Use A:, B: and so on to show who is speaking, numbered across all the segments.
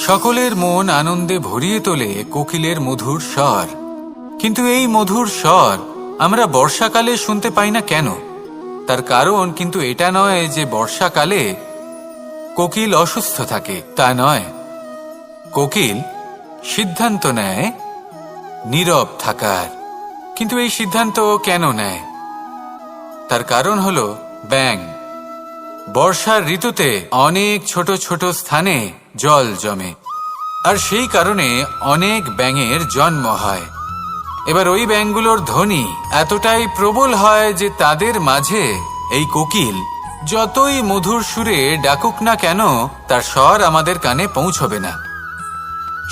A: সকলের মন আনন্দে ভরিয়ে তোলে কোকিলের মধুর স্বর। কিন্তু এই মধুর স্বর আমরা বর্ষাকালে শুনতে পাই না কেন? তার কারণ কিন্তু এটা নয় যে বর্ষাকালে কোকিল অসুস্থ থাকে, তা নয়। কোকিল সিদ্ধান্ত নেয় নীরব থাকার। কিন্তু এই সিদ্ধান্ত কেন নেয়? তার কারণ হলো ব্যাঙ। বর্ষার ঋতুতে অনেক ছোট ছোট স্থানে জল জমে, আর সেই কারণে অনেক ব্যাঙের জন্ম হয়। এবার ওই ব্যাঙগুলোর ধ্বনি এতটাই প্রবল হয় যে তাদের মাঝে এই কোকিল যতই মধুর সুরে ডাকুক না কেন, তার স্বর আমাদের কানে পৌঁছবে না।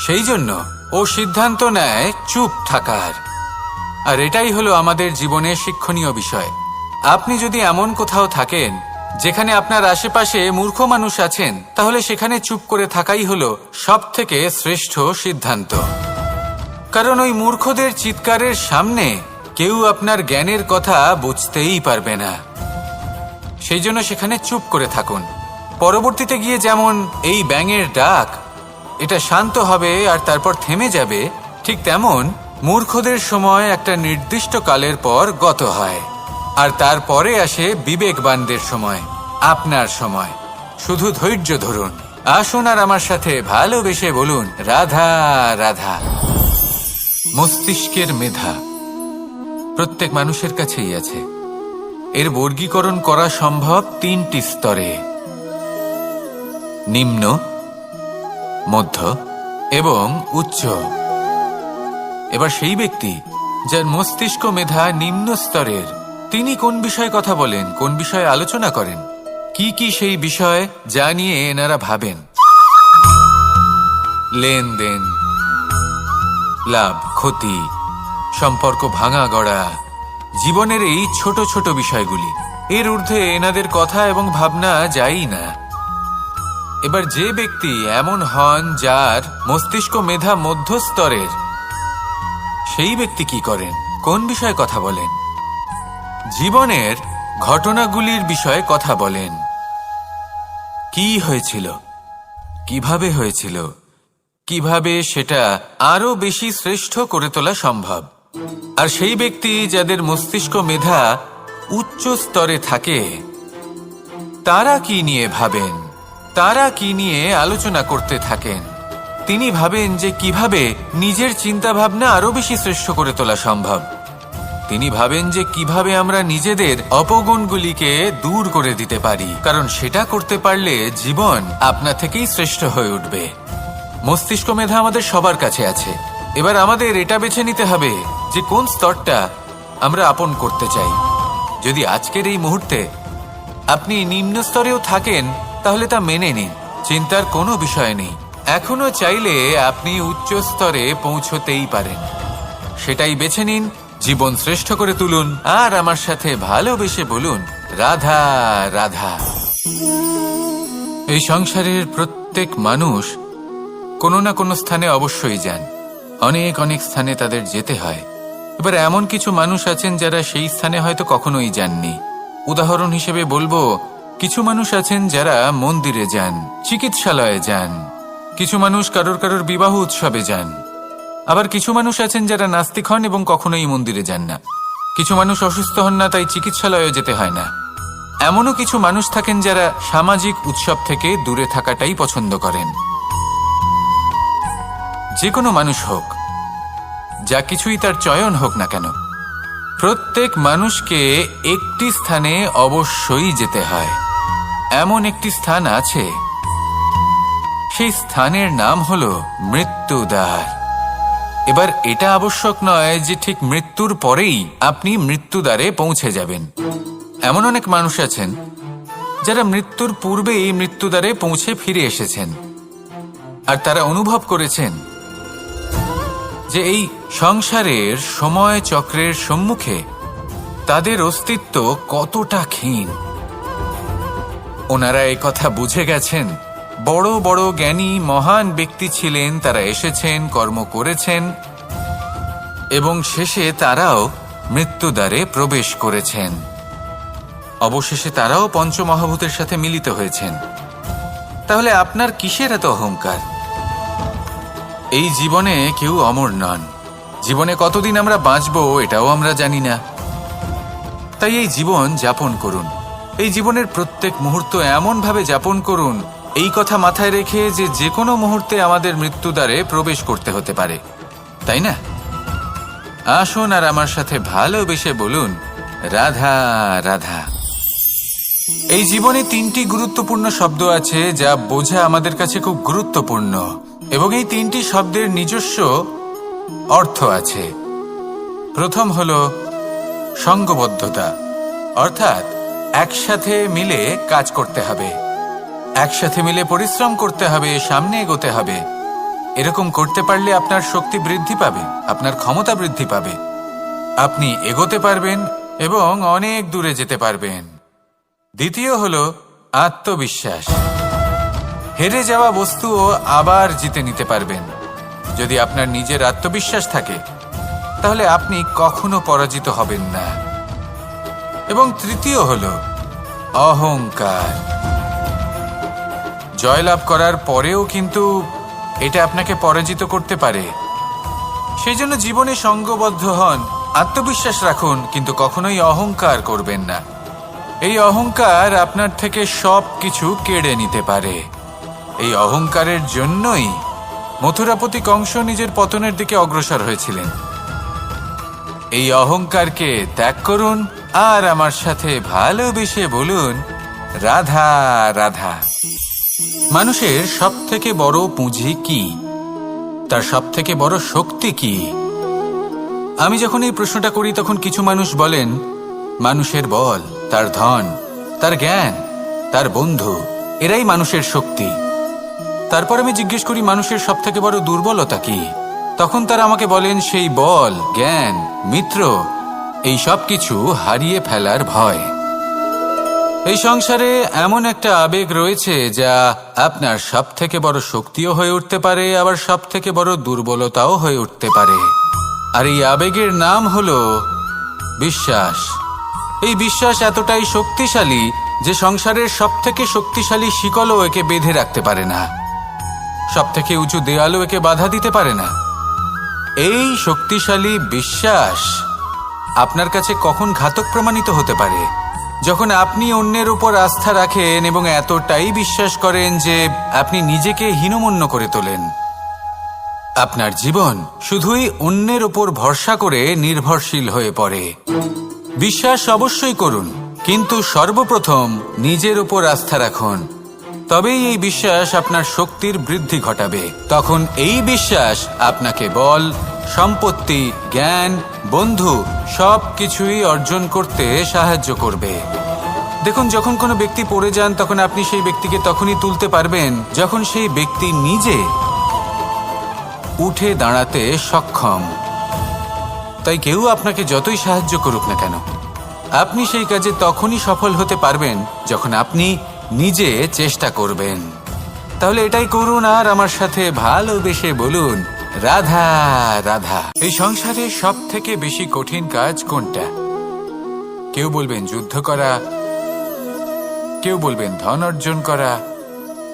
A: সেই জন্য ও সিদ্ধান্ত নেয় চুপ থাকার। আর এটাই হলো আমাদের জীবনের শিক্ষণীয় বিষয়। আপনি যদি এমন কোথাও থাকেন যেখানে আপনার আশেপাশে মূর্খ মানুষ আছেন, তাহলে সেখানে চুপ করে থাকাই হলো সবথেকে শ্রেষ্ঠ সিদ্ধান্ত। কারণ ওই মূর্খদের চিৎকারের সামনে কেউ আপনার জ্ঞানের কথা বুঝতেই পারবে না। সেই জন্য সেখানে চুপ করে থাকুন। পরবর্তীতে গিয়ে যেমন এই ব্যাঙের ডাক এটা শান্ত হবে আর তারপর থেমে যাবে, ঠিক তেমন মূর্খদের সময় একটা নির্দিষ্ট কালের পর গত হয়। আর তারপরে আসে বিবেকবানদের সময়, আপনার সময়। শুধু ধৈর্য ধরুন। আসুন আর আমার সাথে ভালোবেসে বলুন, রাধা রাধা। মস্তিষ্কের মেধা প্রত্যেক মানুষের কাছেই আছে। এর বর্গীকরণ করা সম্ভব তিনটি স্তরে: নিম্ন, মধ্য এবং উচ্চ। এবার সেই ব্যক্তি যার মস্তিষ্ক মেধা নিম্ন স্তরের, তিনি কোন বিষয়ে কথা বলেন, কোন বিষয়ে আলোচনা করেন, কি কি সেই বিষয় যা নিয়ে এনারা ভাবেন? লেনদেন, লাভ ক্ষতি, সম্পর্ক ভাঙা গড়া, জীবনের এই ছোট ছোট বিষয়গুলি। এর ঊর্ধ্বে এনাদের কথা এবং ভাবনা যায়ই না। এবার যে ব্যক্তি এমন হন যার মস্তিষ্ক মেধা মধ্যস্তরের, সেই ব্যক্তি কি করেন, কোন বিষয়ে কথা বলেন? জীবনের ঘটনাগুলির বিষয়ে কথা বলেন। কি হয়েছিল, কিভাবে হয়েছিল, কিভাবে সেটা আরো বেশি শ্রেষ্ঠ করে তোলা সম্ভব। আর সেই ব্যক্তি যাদের মস্তিষ্ক মেধা উচ্চ স্তরে থাকে, তারা কি নিয়ে ভাবেন, তারা কি নিয়ে আলোচনা করতে থাকেন? তিনি ভাবেন যে কিভাবে নিজের চিন্তা ভাবনা আরো বেশি শ্রেষ্ঠ করে তোলা সম্ভব। তিনি ভাবেন যে কিভাবে আমরা নিজেদের অপগুণগুলিকে দূর করে দিতে পারি, কারণ সেটা করতে পারলে জীবন আপনা থেকেই শ্রেষ্ঠ হয়ে উঠবে। মস্তিষ্ক মেধা আমাদের সবার কাছে আছে। এবার আমাদের এটা বেছে নিতে হবে যে কোন স্তরটা আমরা আপন করতে চাই। যদি আজকের এই মুহূর্তে আপনি নিম্ন স্তরেও থাকেন, তাহলে তা মেনে নিন, চিন্তার কোনো বিষয় নেই। এখনো চাইলে আপনি উচ্চ স্তরে পৌঁছতেই পারেন। সেটাই বেছে নিন, জীবন শ্রেষ্ঠ করে তুলুন, আর আমার সাথে ভালোবেসে বলুন, রাধা রাধা। এই সংসারের প্রত্যেক মানুষ কোনো না কোনো স্থানে অবশ্যই যান। অনেক অনেক স্থানে তাদের যেতে হয়। এবার এমন কিছু মানুষ আছেন যারা সেই স্থানে হয়তো কখনোই যাননি। উদাহরণ হিসেবে বলবো, কিছু মানুষ আছেন যারা মন্দিরে যান, চিকিৎসালয়ে যান, কিছু মানুষ কারোর কারোর বিবাহ উৎসবে যান। আবার কিছু মানুষ আছেন যারা নাস্তিক হন এবং কখনোই মন্দিরে যান না। কিছু মানুষ অসুস্থ হন না, তাই চিকিৎসালয়ে যেতে হয় না। এমনও কিছু মানুষ থাকেন যারা সামাজিক উৎসব থেকে দূরে থাকাটাই পছন্দ করেন। যে কোনো মানুষ হোক, যা কিছুই তার চয়ন হোক না কেন, প্রত্যেক মানুষকে একটি স্থানে অবশ্যই যেতে হয়। এমন একটি স্থান আছে, সেই স্থানের নাম হলো মৃত্যুদ্বার। এবার এটা আবশ্যক নয় যে ঠিক মৃত্যুর পরেই আপনি মৃত্যুদ্বারে পৌঁছে যাবেন। এমন অনেক মানুষ আছেন যারা মৃত্যুর পূর্বেই মৃত্যুদ্বারে পৌঁছে ফিরে এসেছেন, আর তারা অনুভব করেছেন যে এই সংসারের সময় চক্রের সম্মুখে তাদের অস্তিত্ব কতটা ক্ষীণ। ওনারা এই কথা বুঝে গেছেন। বড় বড় জ্ঞানী মহান ব্যক্তি ছিলেন, তারা এসেছেন, কর্ম করেছেন এবং শেষে তারাও মৃত্যুদ্বারে প্রবেশ করেছেন। অবশেষে তারাও পঞ্চমহাভূতের সাথে মিলিত হয়েছেন। তাহলে আপনার কিসের এত অহংকার? এই জীবনে কেউ অমর নন। জীবনে কতদিন আমরা বাঁচবো এটাও আমরা জানি না। তাই এই জীবন যাপন করুন। এই জীবনের প্রত্যেক মুহূর্ত এমনভাবে যাপন করুন, এই কথা মাথায় রেখে যে যে কোনো মুহূর্তে আমাদের মৃত্যুদ্বারে প্রবেশ করতে হতে পারে, তাই না? আসুন আর আমার সাথে ভালোবেসে বলুন, রাধা রাধা। এই জীবনে 3টি গুরুত্বপূর্ণ শব্দ আছে যা বোঝা আমাদের কাছে খুব গুরুত্বপূর্ণ, এবং এই 3টি শব্দের নিজস্ব অর্থ আছে। প্রথম হলো সঙ্গবদ্ধতা, অর্থাৎ একসাথে মিলে কাজ করতে হবে, একসাথে মিলে পরিশ্রম করতে হবে, সামনে এগোতে হবে। এরকম করতে পারলে আপনার শক্তি বৃদ্ধি পাবে, আপনার ক্ষমতা বৃদ্ধি পাবে, আপনি এগোতে পারবেন এবং অনেক দূরে যেতে পারবেন। দ্বিতীয় হলো আত্মবিশ্বাস। হেরে যাওয়া বস্তুও আবার জিতে নিতে পারবেন। যদি আপনার নিজের আত্মবিশ্বাস থাকে তাহলে আপনি কখনো পরাজিত হবেন না। এবং তৃতীয় হলো অহংকার। জয়লাভ করার পরেও কিন্তু এটা আপনাকে পরাজিত করতে পারে। সেই জন্য জীবনে সঙ্গবদ্ধ হন, আত্মবিশ্বাস রাখুন, কিন্তু কখনোই অহংকার করবেন না। এই অহংকার আপনার থেকে সব কিছু কেড়ে নিতে পারে। এই অহংকারের জন্যই মথুরাপতি কংস নিজের পতনের দিকে অগ্রসর হয়েছিলেন। এই অহংকারকে ত্যাগ করুন আর আমার সাথে ভালোবেসে বলুন, রাধা রাধা। মানুষের সব থেকে বড় পুঁজি কি? তার সব থেকে বড় শক্তি কি? আমি যখন এই প্রশ্নটা করি তখন কিছু মানুষ বলেন মানুষের বল, তার ধন, তার জ্ঞান, তার বন্ধু, এরাই মানুষের শক্তি। তারপর আমি জিজ্ঞেস করি মানুষের সব থেকে বড় দুর্বলতা কি? তখন তারা আমাকে বলেন সেই বল, জ্ঞান, মিত্র, এই সব কিছু হারিয়ে ফেলার ভয়। এই সংসারে এমন একটা আবেগ রয়েছে যা আপনার সব থেকে বড় শক্তিও হয়ে উঠতে পারে, আবার সব থেকে বড় দুর্বলতাও হয়ে উঠতে পারে। আর এই আবেগের নাম হলো বিশ্বাস। এই বিশ্বাস এতটাই শক্তিশালী যে সংসারের সব থেকে শক্তিশালী শিকলও একে বেঁধে রাখতে পারে না, সব থেকে উঁচু দেয়ালও একে বাধা দিতে পারে না। এই শক্তিশালী বিশ্বাস আপনার কাছে কখন ঘাতক প্রমাণিত হতে পারে? যখন আপনি অন্যের উপর আস্থা রাখেন এবং এতটাই বিশ্বাস করেন যে আপনি নিজেকে হীনমন্য করে তোলেন। আপনার জীবন শুধুই অন্যের উপর ভরসা করে নির্ভরশীল হয়ে পড়ে। বিশ্বাস অবশ্যই করুন, কিন্তু সর্বপ্রথম নিজের উপর আস্থা রাখুন। তবেই এই বিশ্বাস আপনার শক্তির বৃদ্ধি ঘটাবে। তখন এই বিশ্বাস আপনাকে বল, সম্পত্তি, জ্ঞান, বন্ধু সব কিছুই অর্জন করতে সাহায্য করবে। দেখুন, যখন কোনো ব্যক্তি পড়ে যান তখন আপনি সেই ব্যক্তিকে তখনই তুলতে পারবেন যখন সেই ব্যক্তি নিজে উঠে দাঁড়াতে সক্ষম। তাই কেউ আপনাকে যতই সাহায্য করুক না কেন, আপনি সেই কাজে তখনই সফল হতে পারবেন যখন আপনি নিজে চেষ্টা করবেন। তাহলে এটাই করুন আর আমার সাথে ভালোবেসে বলুন, রাধা রাধা। এই সংসারে সব থেকে বেশি কঠিন কাজ কোনটা? কেউ বলবেন যুদ্ধ করা, কেউ বলবেন ধন অর্জন করা,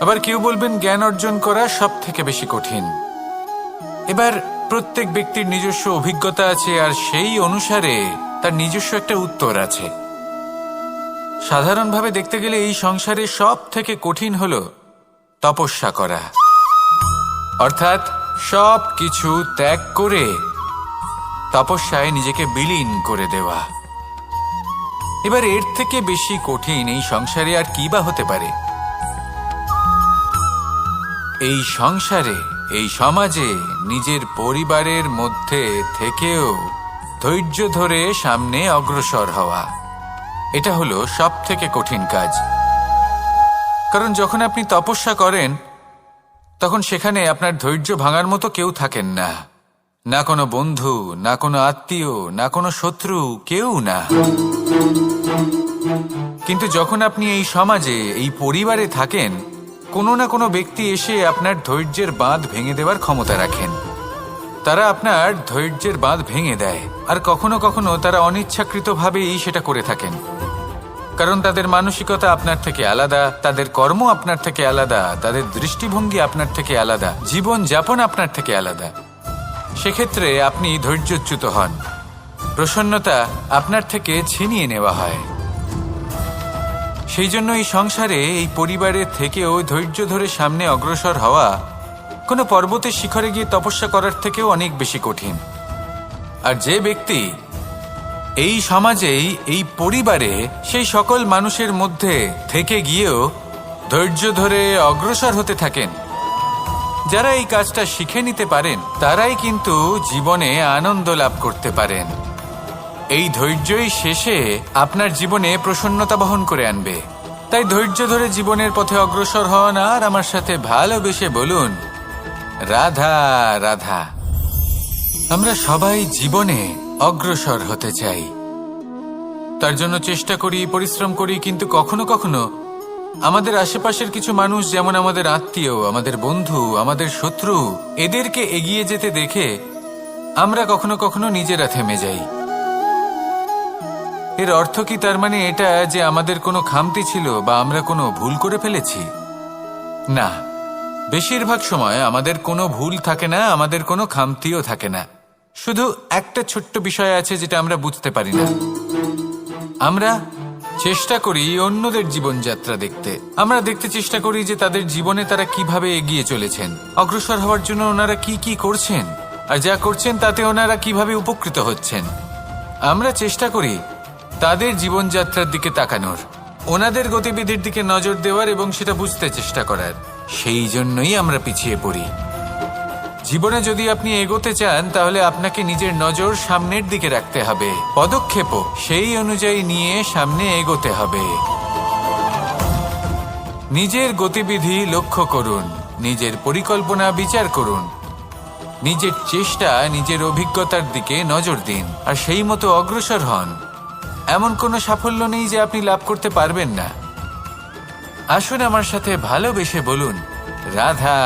A: আবার কেউ বলবেন জ্ঞান অর্জন করা সব থেকে বেশি কঠিন। এবার প্রত্যেক ব্যক্তির নিজস্ব অভিজ্ঞতা আছে আর সেই অনুসারে তার নিজস্ব একটা উত্তর আছে। সাধারণভাবে দেখতে গেলে এই সংসারে সব থেকে কঠিন হলো তপস্যা করা, অর্থাৎ সব কিছু ত্যাগ করে তপস্যায় নিজেকে বিলীন করে দেওয়া। এবার এর থেকে বেশি কঠিন এই সংসারে আর কি বা হতে পারে? এই সংসারে, এই সমাজে, নিজের পরিবারের মধ্যে থেকেও ধৈর্য ধরে সামনে অগ্রসর হওয়া, এটা হলো সব থেকে কঠিন কাজ। কারণ যখন আপনি তপস্যা করেন তখন সেখানে আপনার ধৈর্য ভাঙার মতো কেউ থাকেন না, না কোনো বন্ধু, না কোনো আত্মীয়, না কোনো শত্রু, কেউ না। কিন্তু যখন আপনি এই সমাজে, এই পরিবারে থাকেন, কোনো না কোনো ব্যক্তি এসে আপনার ধৈর্যের বাঁধ ভেঙে দেওয়ার ক্ষমতা রাখেন। তারা আপনার ধৈর্যের বাঁধ ভেঙে দেয়, আর কখনো কখনো তারা অনিচ্ছাকৃতভাবেই সেটা করে থাকেন। কারণ তাদের মানসিকতা আপনার থেকে আলাদা, তাদের কর্ম আপনার থেকে আলাদা, তাদের দৃষ্টিভঙ্গি আপনার থেকে আলাদা, জীবন যাপন আপনার থেকে আলাদা। সেক্ষেত্রে আপনি ধৈর্যচ্যুত হন, প্রসন্নতা আপনার থেকে ছিনিয়ে নেওয়া হয়। সেই জন্য এই সংসারে, এই পরিবারের থেকেও ধৈর্য ধরে সামনে অগ্রসর হওয়া কোনো পর্বতের শিখরে গিয়ে তপস্যা করার থেকেও অনেক বেশি কঠিন। আর যে ব্যক্তি এই সমাজেই, এই পরিবারে, সেই সকল মানুষের মধ্যে থেকে গিয়েও ধৈর্য ধরে অগ্রসর হতে থাকেন, যারা এই কাজটা শিখে নিতে পারেন, তারাই কিন্তু জীবনে আনন্দ লাভ করতে পারেন। এই ধৈর্যই শেষে আপনার জীবনে প্রসন্নতা বহন করে আনবে। তাই ধৈর্য ধরে জীবনের পথে অগ্রসর হন আর আমার সাথে ভালোবেসে বলুন, রাধা রাধা। আমরা সবাই জীবনে অগ্রসর হতে চাই, তার জন্য চেষ্টা করি, পরিশ্রম করি, কিন্তু কখনো কখনো আমাদের আশেপাশের কিছু মানুষ, যেমন আমাদের আত্মীয়, আমাদের বন্ধু, আমাদের শত্রু, এদেরকে এগিয়ে যেতে দেখে আমরা কখনো কখনো নিজেরা থেমে যাই। এর অর্থ কি তার মানে এটা যে আমাদের কোনো খামতি ছিল বা আমরা কোনো ভুল করে ফেলেছি? না, বেশিরভাগ সময় আমাদের কোনো ভুল থাকে না, আমাদের কোনো খামতিও থাকে না। শুধু একটা ছোট্ট বিষয় আছে যেটা আমরা বুঝতে পারি না। আমরা চেষ্টা করি অন্যদের জীবনযাত্রা দেখতে। আমরা দেখতে চেষ্টা করি যে তাদের জীবনে তারা কিভাবে এগিয়ে চলেছেন, অগ্রসর হওয়ার জন্য ওনারা কি কি করছেন, আর যা করছেন তাতে ওনারা কিভাবে উপকৃত হচ্ছেন। আমরা চেষ্টা করি তাদের জীবনযাত্রার দিকে তাকানোর, ওনাদের গতিবিধির দিকে নজর দেওয়ার এবং সেটা বুঝতে চেষ্টা করার। সেই জন্যই আমরা পিছিয়ে পড়ি। জীবনে যদি আপনি এগোতে চান, তাহলে আপনাকে নিজের নজর সামনের দিকে রাখতে হবে, পদক্ষেপও সেই অনুযায়ী নিয়ে সামনে এগোতে হবে। নিজের গতিবিধি লক্ষ্য করুন, নিজের পরিকল্পনা বিচার করুন, নিজের চেষ্টা, নিজের অভিজ্ঞতার দিকে নজর দিন, আর সেই মতো অগ্রসর হন। এমন কোনো সাফল্য নেই যে আপনি লাভ করতে পারবেন না। আসুন আমার সাথে ভালোবেসে বলুন, রাধা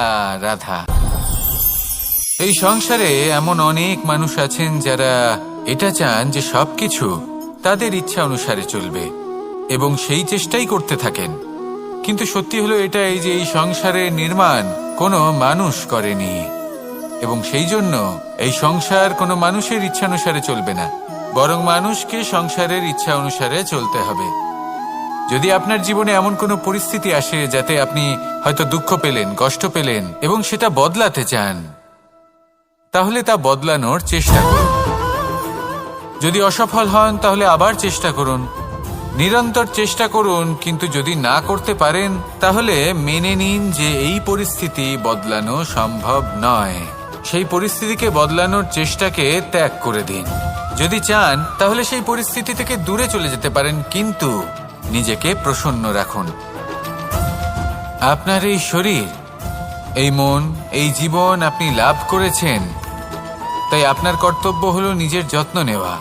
A: রাধা। এই সংসারে এমন অনেক মানুষ আছেন যারা এটা চান যে সবকিছু তাদের ইচ্ছা অনুসারে চলবে এবং সেই চেষ্টাই করতে থাকেন। কিন্তু সত্যি হলো এটাই যে এই সংসারের নির্মাণ কোনো মানুষ করেনি, এবং সেই জন্য এই সংসার কোনো মানুষের ইচ্ছা অনুসারে চলবে না, বরং মানুষকে সংসারের ইচ্ছা অনুসারে চলতে হবে। যদি আপনার জীবনে এমন কোনো পরিস্থিতি আসে যাতে আপনি হয়তো দুঃখ পেলেন, কষ্ট পেলেন এবং সেটা বদলাতে চান, তাহলে তা বদলানোর চেষ্টা করুন। যদি অসফল হন তাহলে আবার চেষ্টা করুন, নিরন্তর চেষ্টা করুন। কিন্তু যদি না করতে পারেন তাহলে মেনে নিন যে এই পরিস্থিতি বদলানো সম্ভব নয়। সেই পরিস্থিতিকে বদলানোর চেষ্টাকে ত্যাগ করে দিন। যদি চান তাহলে সেই পরিস্থিতি থেকে দূরে চলে যেতে পারেন, কিন্তু নিজেকে প্রসন্ন রাখুন। আপনার এই শরীর, এই মন, এই জীবন আপনি লাভ করেছেন, তাই আপনার কর্তব্য হলো নিজের যত্ন নেওয়া,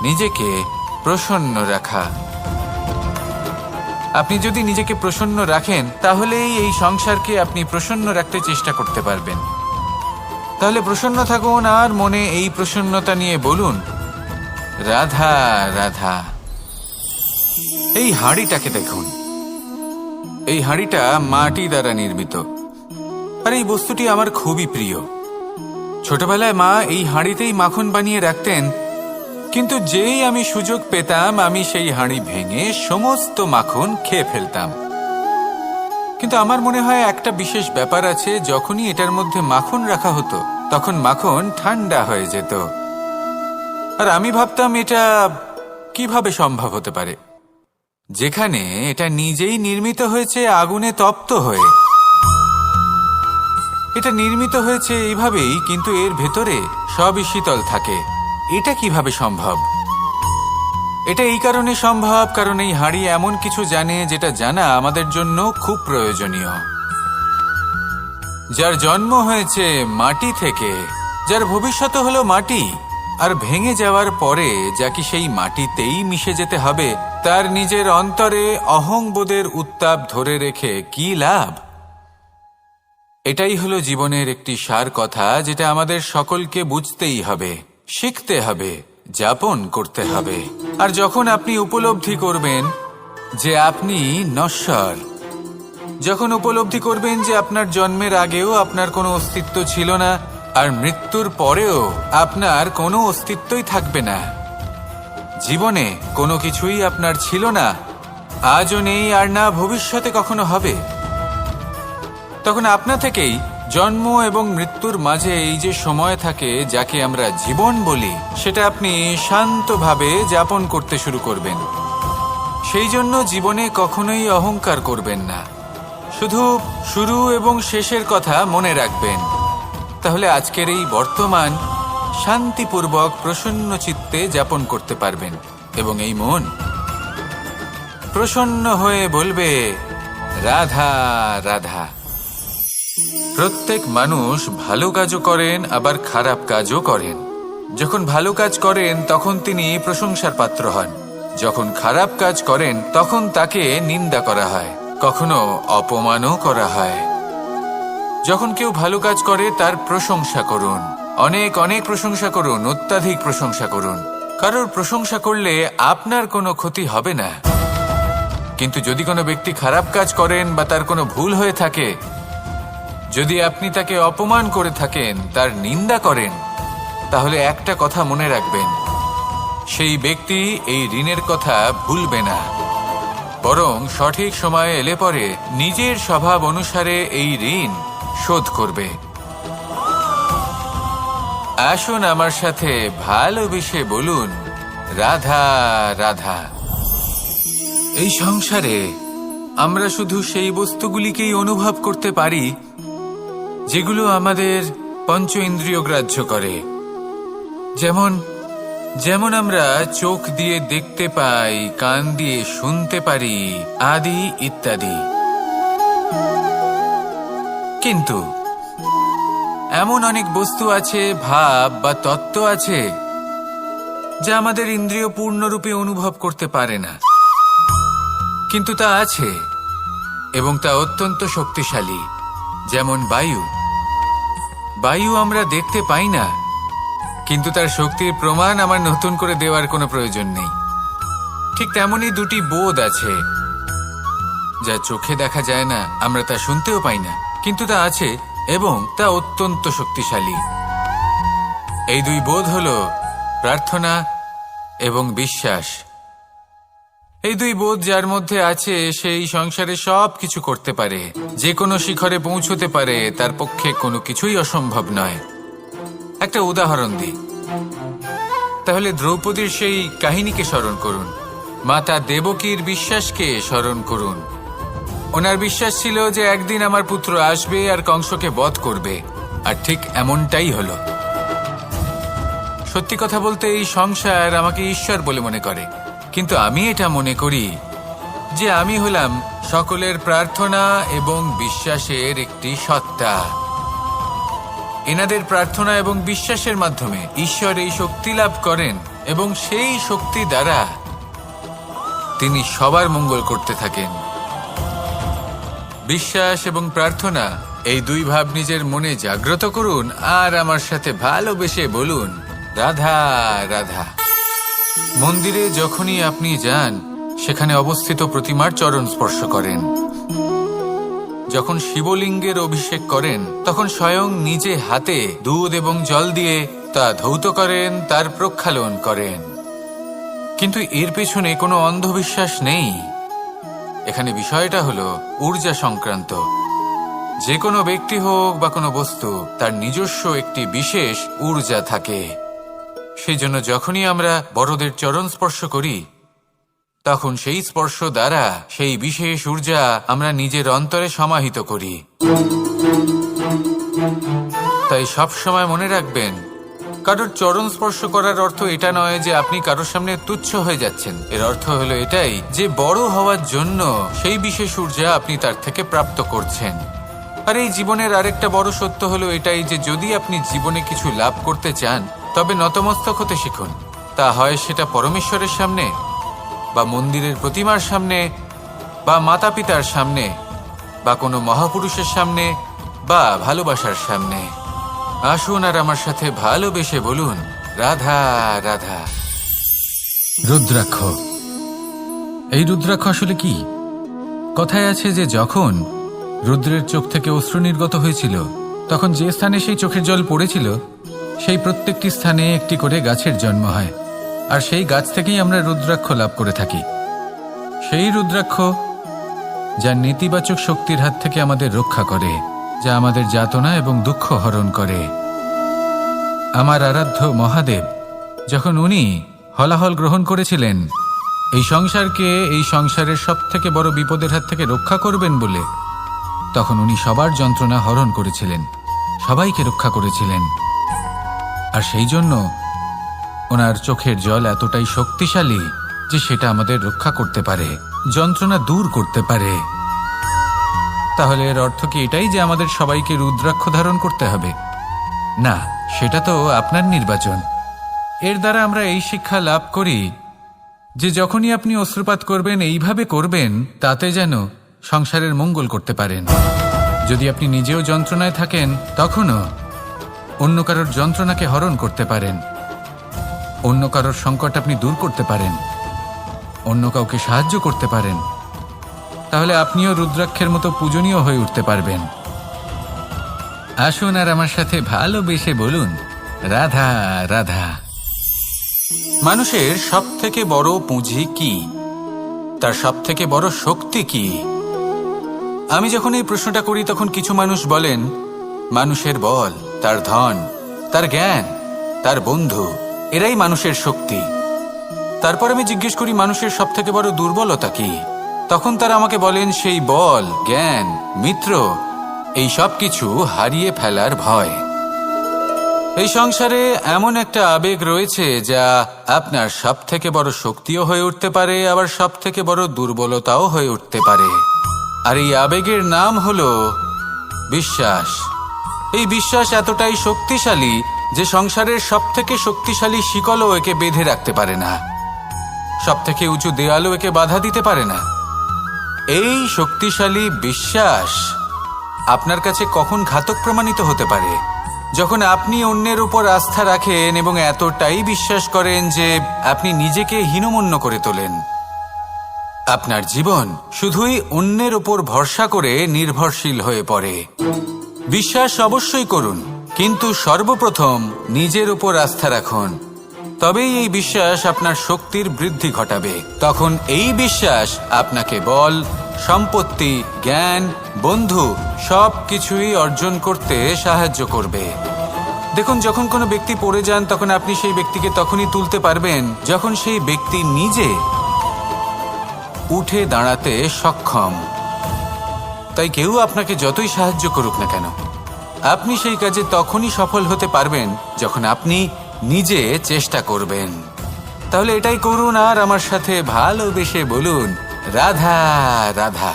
A: নিজেকে প্রসন্ন রাখা। আপনি যদি নিজেকে প্রসন্ন রাখেন তাহলেই এই সংসারকে আপনি প্রসন্ন রাখতে চেষ্টা করতে পারবেন। তাহলে প্রসন্ন থাকুন আর মনে এই প্রসন্নতা নিয়ে বলুন, রাধা রাধা। এই হাঁড়িটাকে দেখুন, এই হাঁড়িটা মাটি দ্বারা নির্মিত, আর এই বস্তুটি আমার খুবই প্রিয়। ছোটবেলায় মা এই হাঁড়িতেই মাখন বানিয়ে রাখতেন, কিন্তু যেই আমি সুযোগ পেতাম আমি সেই হাঁড়ি ভেঙে সমস্ত মাখন খেয়ে ফেলতাম। কিন্তু আমার মনে হয় একটা বিশেষ ব্যাপার আছে, যখনই এটার মধ্যে মাখন রাখা হতো তখন মাখন ঠান্ডা হয়ে যেত। আর আমি ভাবতাম এটা কিভাবে সম্ভব হতে পারে, যেখানে এটা নিজেই নির্মিত হয়েছে আগুনে তপ্ত হয়ে। এটা নির্মিত হয়েছে এইভাবেই, কিন্তু এর ভেতরে সবই শীতল থাকে। এটা কিভাবে সম্ভব? এটা এই কারণে সম্ভব কারণ এই হাঁড়ি এমন কিছু জানে যেটা জানা আমাদের জন্য খুব প্রয়োজনীয়। যার জন্ম হয়েছে মাটি থেকে, যার ভবিষ্যৎ হলো মাটি, আর ভেঙে যাওয়ার পরে যা কি সেই মাটিতেই মিশে যেতে হবে, তার নিজের অন্তরে অহংবোধের উত্তাপ ধরে রেখে কি লাভ? এটাই হলো জীবনের একটি সার কথা, যেটা আমাদের সকলকে বুঝতেই হবে, শিখতে হবে, যাপন করতে হবে। আর যখন আপনি উপলব্ধি করবেন যে আপনি নশ্বর। যখন উপলব্ধি করবেন যে আপনার জন্মের আগেও আপনার কোনো অস্তিত্ব ছিল না, আর মৃত্যুর পরেও আপনার কোনো অস্তিত্বই থাকবে না, জীবনে কোনো কিছুই আপনার ছিল না, আজও নেই আর না ভবিষ্যতে কখনো হবে, তখন আপনা থেকেই জন্ম এবং মৃত্যুর মাঝে এই যে সময় থাকে যাকে আমরা জীবন বলি, সেটা আপনি শান্তভাবে যাপন করতে শুরু করবেন। সেই জন্য জীবনে কখনোই অহংকার করবেন না, শুধু শুরু এবং শেষের কথা মনে রাখবেন। তাহলে আজকের এই বর্তমান শান্তিপূর্বক প্রসন্ন চিত্তে যাপন করতে পারবেন, এবং এই মন প্রসন্ন হয়ে বলবে রাধা রাধা। প্রত্যেক মানুষ ভালো কাজও করেন, আবার খারাপ কাজও করেন। যখন ভালো কাজ করেন তখন তিনি প্রশংসার পাত্র হন, যখন খারাপ কাজ করেন তখন তাকে নিন্দা করা হয়, কখনো অপমানও করা হয়। যখন কেউ ভালো কাজ করে তার প্রশংসা করুন, অনেক অনেক প্রশংসা করুন, অত্যাধিক প্রশংসা করুন। কারোর প্রশংসা করলে আপনার কোনো ক্ষতি হবে না, কিন্তু যদি কোনো ব্যক্তি খারাপ কাজ করেন বা তার কোনো ভুল হয়ে থাকে, যদি আপনি তাকে অপমান করে থাকেন, তার নিন্দা করেন, তাহলে একটা কথা মনে রাখবেন, সেই ব্যক্তি এই ঋণের কথা ভুলবে না, বরং সঠিক সময়ে এলে পরে নিজের স্বভাব অনুসারে এই ঋণ শোধ করবে। আসুন আমার সাথে ভালোবেসে বলুন রাধা রাধা। এই সংসারে আমরা শুধু সেই বস্তুগুলিকেই অনুভব করতে পারি যেগুলো আমাদের পঞ্চ ইন্দ্রিয় গ্রাহ্য করে, যেমন যেমন আমরা চোখ দিয়ে দেখতে পাই, কান দিয়ে শুনতে পারি, আদি ইত্যাদি। কিন্তু এমন অনেক বস্তু আছে, ভাব বা তত্ত্ব আছে, যা আমাদের ইন্দ্রিয় পূর্ণরূপে অনুভব করতে পারে না, কিন্তু তা আছে এবং তা অত্যন্ত শক্তিশালী। যেমন বায়ু। বায়ু আমরা দেখতে পাই না, কিন্তু তার শক্তির প্রমাণ আমার নতুন করে দেওয়ার কোনো প্রয়োজন নেই। ঠিক তেমনই দুটি বোধ আছে, যা চোখে দেখা যায় না, আমরা তা শুনতেও পাই না, কিন্তু তা আছে এবং তা অত্যন্ত শক্তিশালী। এই দুই বোধ হল প্রার্থনা এবং বিশ্বাস। এই দুই বোধ যার মধ্যে আছে, সেই সংসারে সব কিছু করতে পারে, যে কোনো শিখরে পৌঁছতে পারে, তার পক্ষে কোনো কিছুই অসম্ভব নয়। একটা উদাহরণ দিই, তাহলে দ্রৌপদীর সেই কাহিনীকে স্মরণ করুন, মাতা দেবকীর বিশ্বাসকে স্মরণ করুন। ওনার বিশ্বাস ছিল যে একদিন আমার পুত্র আসবে আর কংসকে বধ করবে, আর ঠিক এমনটাই হলো। সত্যি কথা বলতে এই সংসার আমাকে ঈশ্বর বলে মনে করে, কিন্তু আমি এটা মনে করি যে আমি হলাম সকলের প্রার্থনা এবং বিশ্বাসের একটি সত্তা। এনাদের প্রার্থনা এবং বিশ্বাসের মাধ্যমে ঈশ্বর এই শক্তি লাভ করেন, এবং সেই শক্তি দ্বারা তিনি সবার মঙ্গল করতে থাকেন। বিশ্বাস এবং প্রার্থনা, এই দুই ভাব নিজের মনে জাগ্রত করুন আর আমার সাথে ভালোবেসে বলুন রাধা রাধা। মন্দিরে যখনই আপনি যান, সেখানে অবস্থিত প্রতিমার চরণ স্পর্শ করেন। যখন শিবলিঙ্গের অভিষেক করেন, তখন স্বয়ং নিজে হাতে দুধ এবং জল দিয়ে তা ধৌত করেন, তার প্রক্ষালন করেন। কিন্তু এর পেছনে কোনো অন্ধবিশ্বাস নেই। এখানে বিষয়টা হলো ঊর্জা সংক্রান্ত। যে কোনো ব্যক্তি হোক বা কোনো বস্তু, তার নিজস্ব একটি বিশেষ ঊর্জা থাকে। সেই জন্য যখনই আমরা বড়দের চরণ স্পর্শ করি, তখন সেই স্পর্শ দ্বারা সেই বিশেষ ঊর্জা আমরা নিজের অন্তরে সমাহিত করি। তাই সব সময় মনে রাখবেন, কারোর চরণ স্পর্শ করার অর্থ এটা নয় যে আপনি কারোর সামনে তুচ্ছ হয়ে যাচ্ছেন। এর অর্থ হলো এটাই যে বড় হওয়ার জন্য সেই বিশেষ ঊর্জা আপনি তার থেকে প্রাপ্ত করছেন। আর এই জীবনের আরেকটা বড় সত্য হলো এটাই যে যদি আপনি জীবনে কিছু লাভ করতে চান, তবে নতমস্তক হতে শিখুন। তা হয় সেটা পরমেশ্বরের সামনে, বা মন্দিরের প্রতিমার সামনে, বা মাতা পিতার সামনে, বা কোনো মহাপুরুষের সামনে, বা ভালোবাসার সামনে। আসুন আর আমার সাথে ভালোবেসে বলুন রাধা রাধা। রুদ্রাক্ষ। এই রুদ্রাক্ষ আসলে কি? কথায় আছে যে যখন রুদ্রের চোখ থেকে অশ্রু নির্গত হয়েছিল, তখন যে স্থানে সেই চোখের জল পড়েছিল সেই প্রত্যেকটি স্থানে একটি করে গাছের জন্ম হয়, আর সেই গাছ থেকেই আমরা রুদ্রাক্ষ লাভ করে থাকি। সেই রুদ্রাক্ষ যা নেতিবাচক শক্তির হাত থেকে আমাদের রক্ষা করে, যা আমাদের যাতনা এবং দুঃখ হরণ করে। আমার আরাধ্য মহাদেব যখন উনি হলাহল গ্রহণ করেছিলেন এই সংসারকে, এই সংসারের সব থেকে বড় বিপদের হাত থেকে রক্ষা করবেন বলে, তখন উনি সবার যন্ত্রণা হরণ করেছিলেন, সবাইকে রক্ষা করেছিলেন। আর সেই জন্য ওনার চোখের জল এতটাই শক্তিশালী যে সেটা আমাদের রক্ষা করতে পারে, যন্ত্রণা দূর করতে পারে। তাহলে এর অর্থ কি এটাই যে আমাদের সবাইকে রুদ্রাক্ষ ধারণ করতে হবে? না, সেটা তো আপনার নির্বাচন। এর দ্বারা আমরা এই শিক্ষা লাভ করি যে যখনই আপনি অশ্রুপাত করবেন, এইভাবে করবেন তাতে যেন সংসারের মঙ্গল করতে পারেন। যদি আপনি নিজেও যন্ত্রণায় থাকেন, তখনও অন্য কারোর যন্ত্রণাকে হরণ করতে পারেন, অন্য কারোর সংকট আপনি দূর করতে পারেন, অন্য কাউকে সাহায্য করতে পারেন। তাহলে আপনিও রুদ্রাক্ষের মতো পূজনীয় হয়ে উঠতে পারবেন। আসুন আর আমার সাথে ভালোবেসে বলুন, রাধা রাধা। মানুষের সব থেকে বড় পুঁজি কি? তার সব থেকে বড় শক্তি কি? আমি যখন এই প্রশ্নটা করি তখন কিছু মানুষ বলেন মানুষের বল, তার ধন, তার জ্ঞান, তার বন্ধু, এরাই মানুষের শক্তি। তারপর আমি জিজ্ঞেস করি মানুষের সব থেকে বড় দুর্বলতা কি? তখন তারা আমাকে বলেন সেই বল, জ্ঞান, মিত্র, এই সব কিছু হারিয়ে ফেলার ভয়। এই সংসারে এমন একটা আবেগ রয়েছে যা আপনার সব থেকে বড় শক্তিও হয়ে উঠতে পারে, আবার সব থেকে বড় দুর্বলতাও হয়ে উঠতে পারে। আর এই আবেগের নাম হলো বিশ্বাস। এই বিশ্বাস এতটাই শক্তিশালী যে সংসারের সব থেকে শক্তিশালী শিকলও একে বেঁধে রাখতে পারে না, সব থেকে উঁচু দেয়ালও একে বাধা দিতে পারে না। এই শক্তিশালী বিশ্বাস আপনার কাছে কখন ঘাতক প্রমাণিত হতে পারে? যখন আপনি অন্যের উপর আস্থা রাখেন এবং এতটাই বিশ্বাস করেন যে আপনি নিজেকে হীনমন্য করে তোলেন। আপনার জীবন শুধুই অন্যের উপর ভরসা করে নির্ভরশীল হয়ে পড়ে। বিশ্বাস অবশ্যই করুন, কিন্তু সর্বপ্রথম নিজের উপর আস্থা রাখুন। তবেই এই বিশ্বাস আপনার শক্তির বৃদ্ধি ঘটাবে। তখন এই বিশ্বাস আপনাকে বল, সম্পত্তি, জ্ঞান, বন্ধু সব কিছুই অর্জন করতে সাহায্য করবে। দেখুন, যখন কোনো ব্যক্তি পড়ে যান তখন আপনি সেই ব্যক্তিকে তখনই তুলতে পারবেন যখন সেই ব্যক্তি নিজে উঠে দাঁড়াতে সক্ষম। তাই কেউ আপনাকে যতই সাহায্য করুক না কেন, আপনি সেই কাজে তখনই সফল হতে পারবেন যখন আপনি নিজে চেষ্টা করবেন। তাহলে এটাই করুন আর আমার সাথে ভালোবেসে বলুন, রাধা রাধা।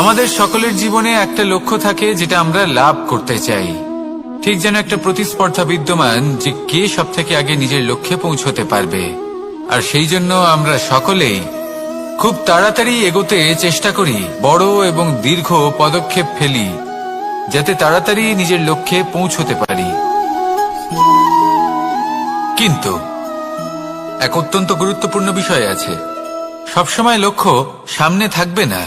A: আমাদের সকলের জীবনে একটা লক্ষ্য থাকে যেটা আমরা লাভ করতে চাই। ঠিক যেন একটা প্রতিস্পর্ধা বিদ্যমান যে কে সব থেকে আগে নিজের লক্ষ্যে পৌঁছতে পারবে। আর সেই জন্য আমরা সকলেই খুব তাড়াতাড়ি এগোতে চেষ্টা করি, বড় এবং দীর্ঘ পদক্ষেপ ফেলি যাতে তাড়াতাড়ি নিজের লক্ষ্যে পৌঁছতে পারি। কিন্তু এক অত্যন্ত গুরুত্বপূর্ণ বিষয় আছে, সবসময় লক্ষ্য সামনে থাকবে না,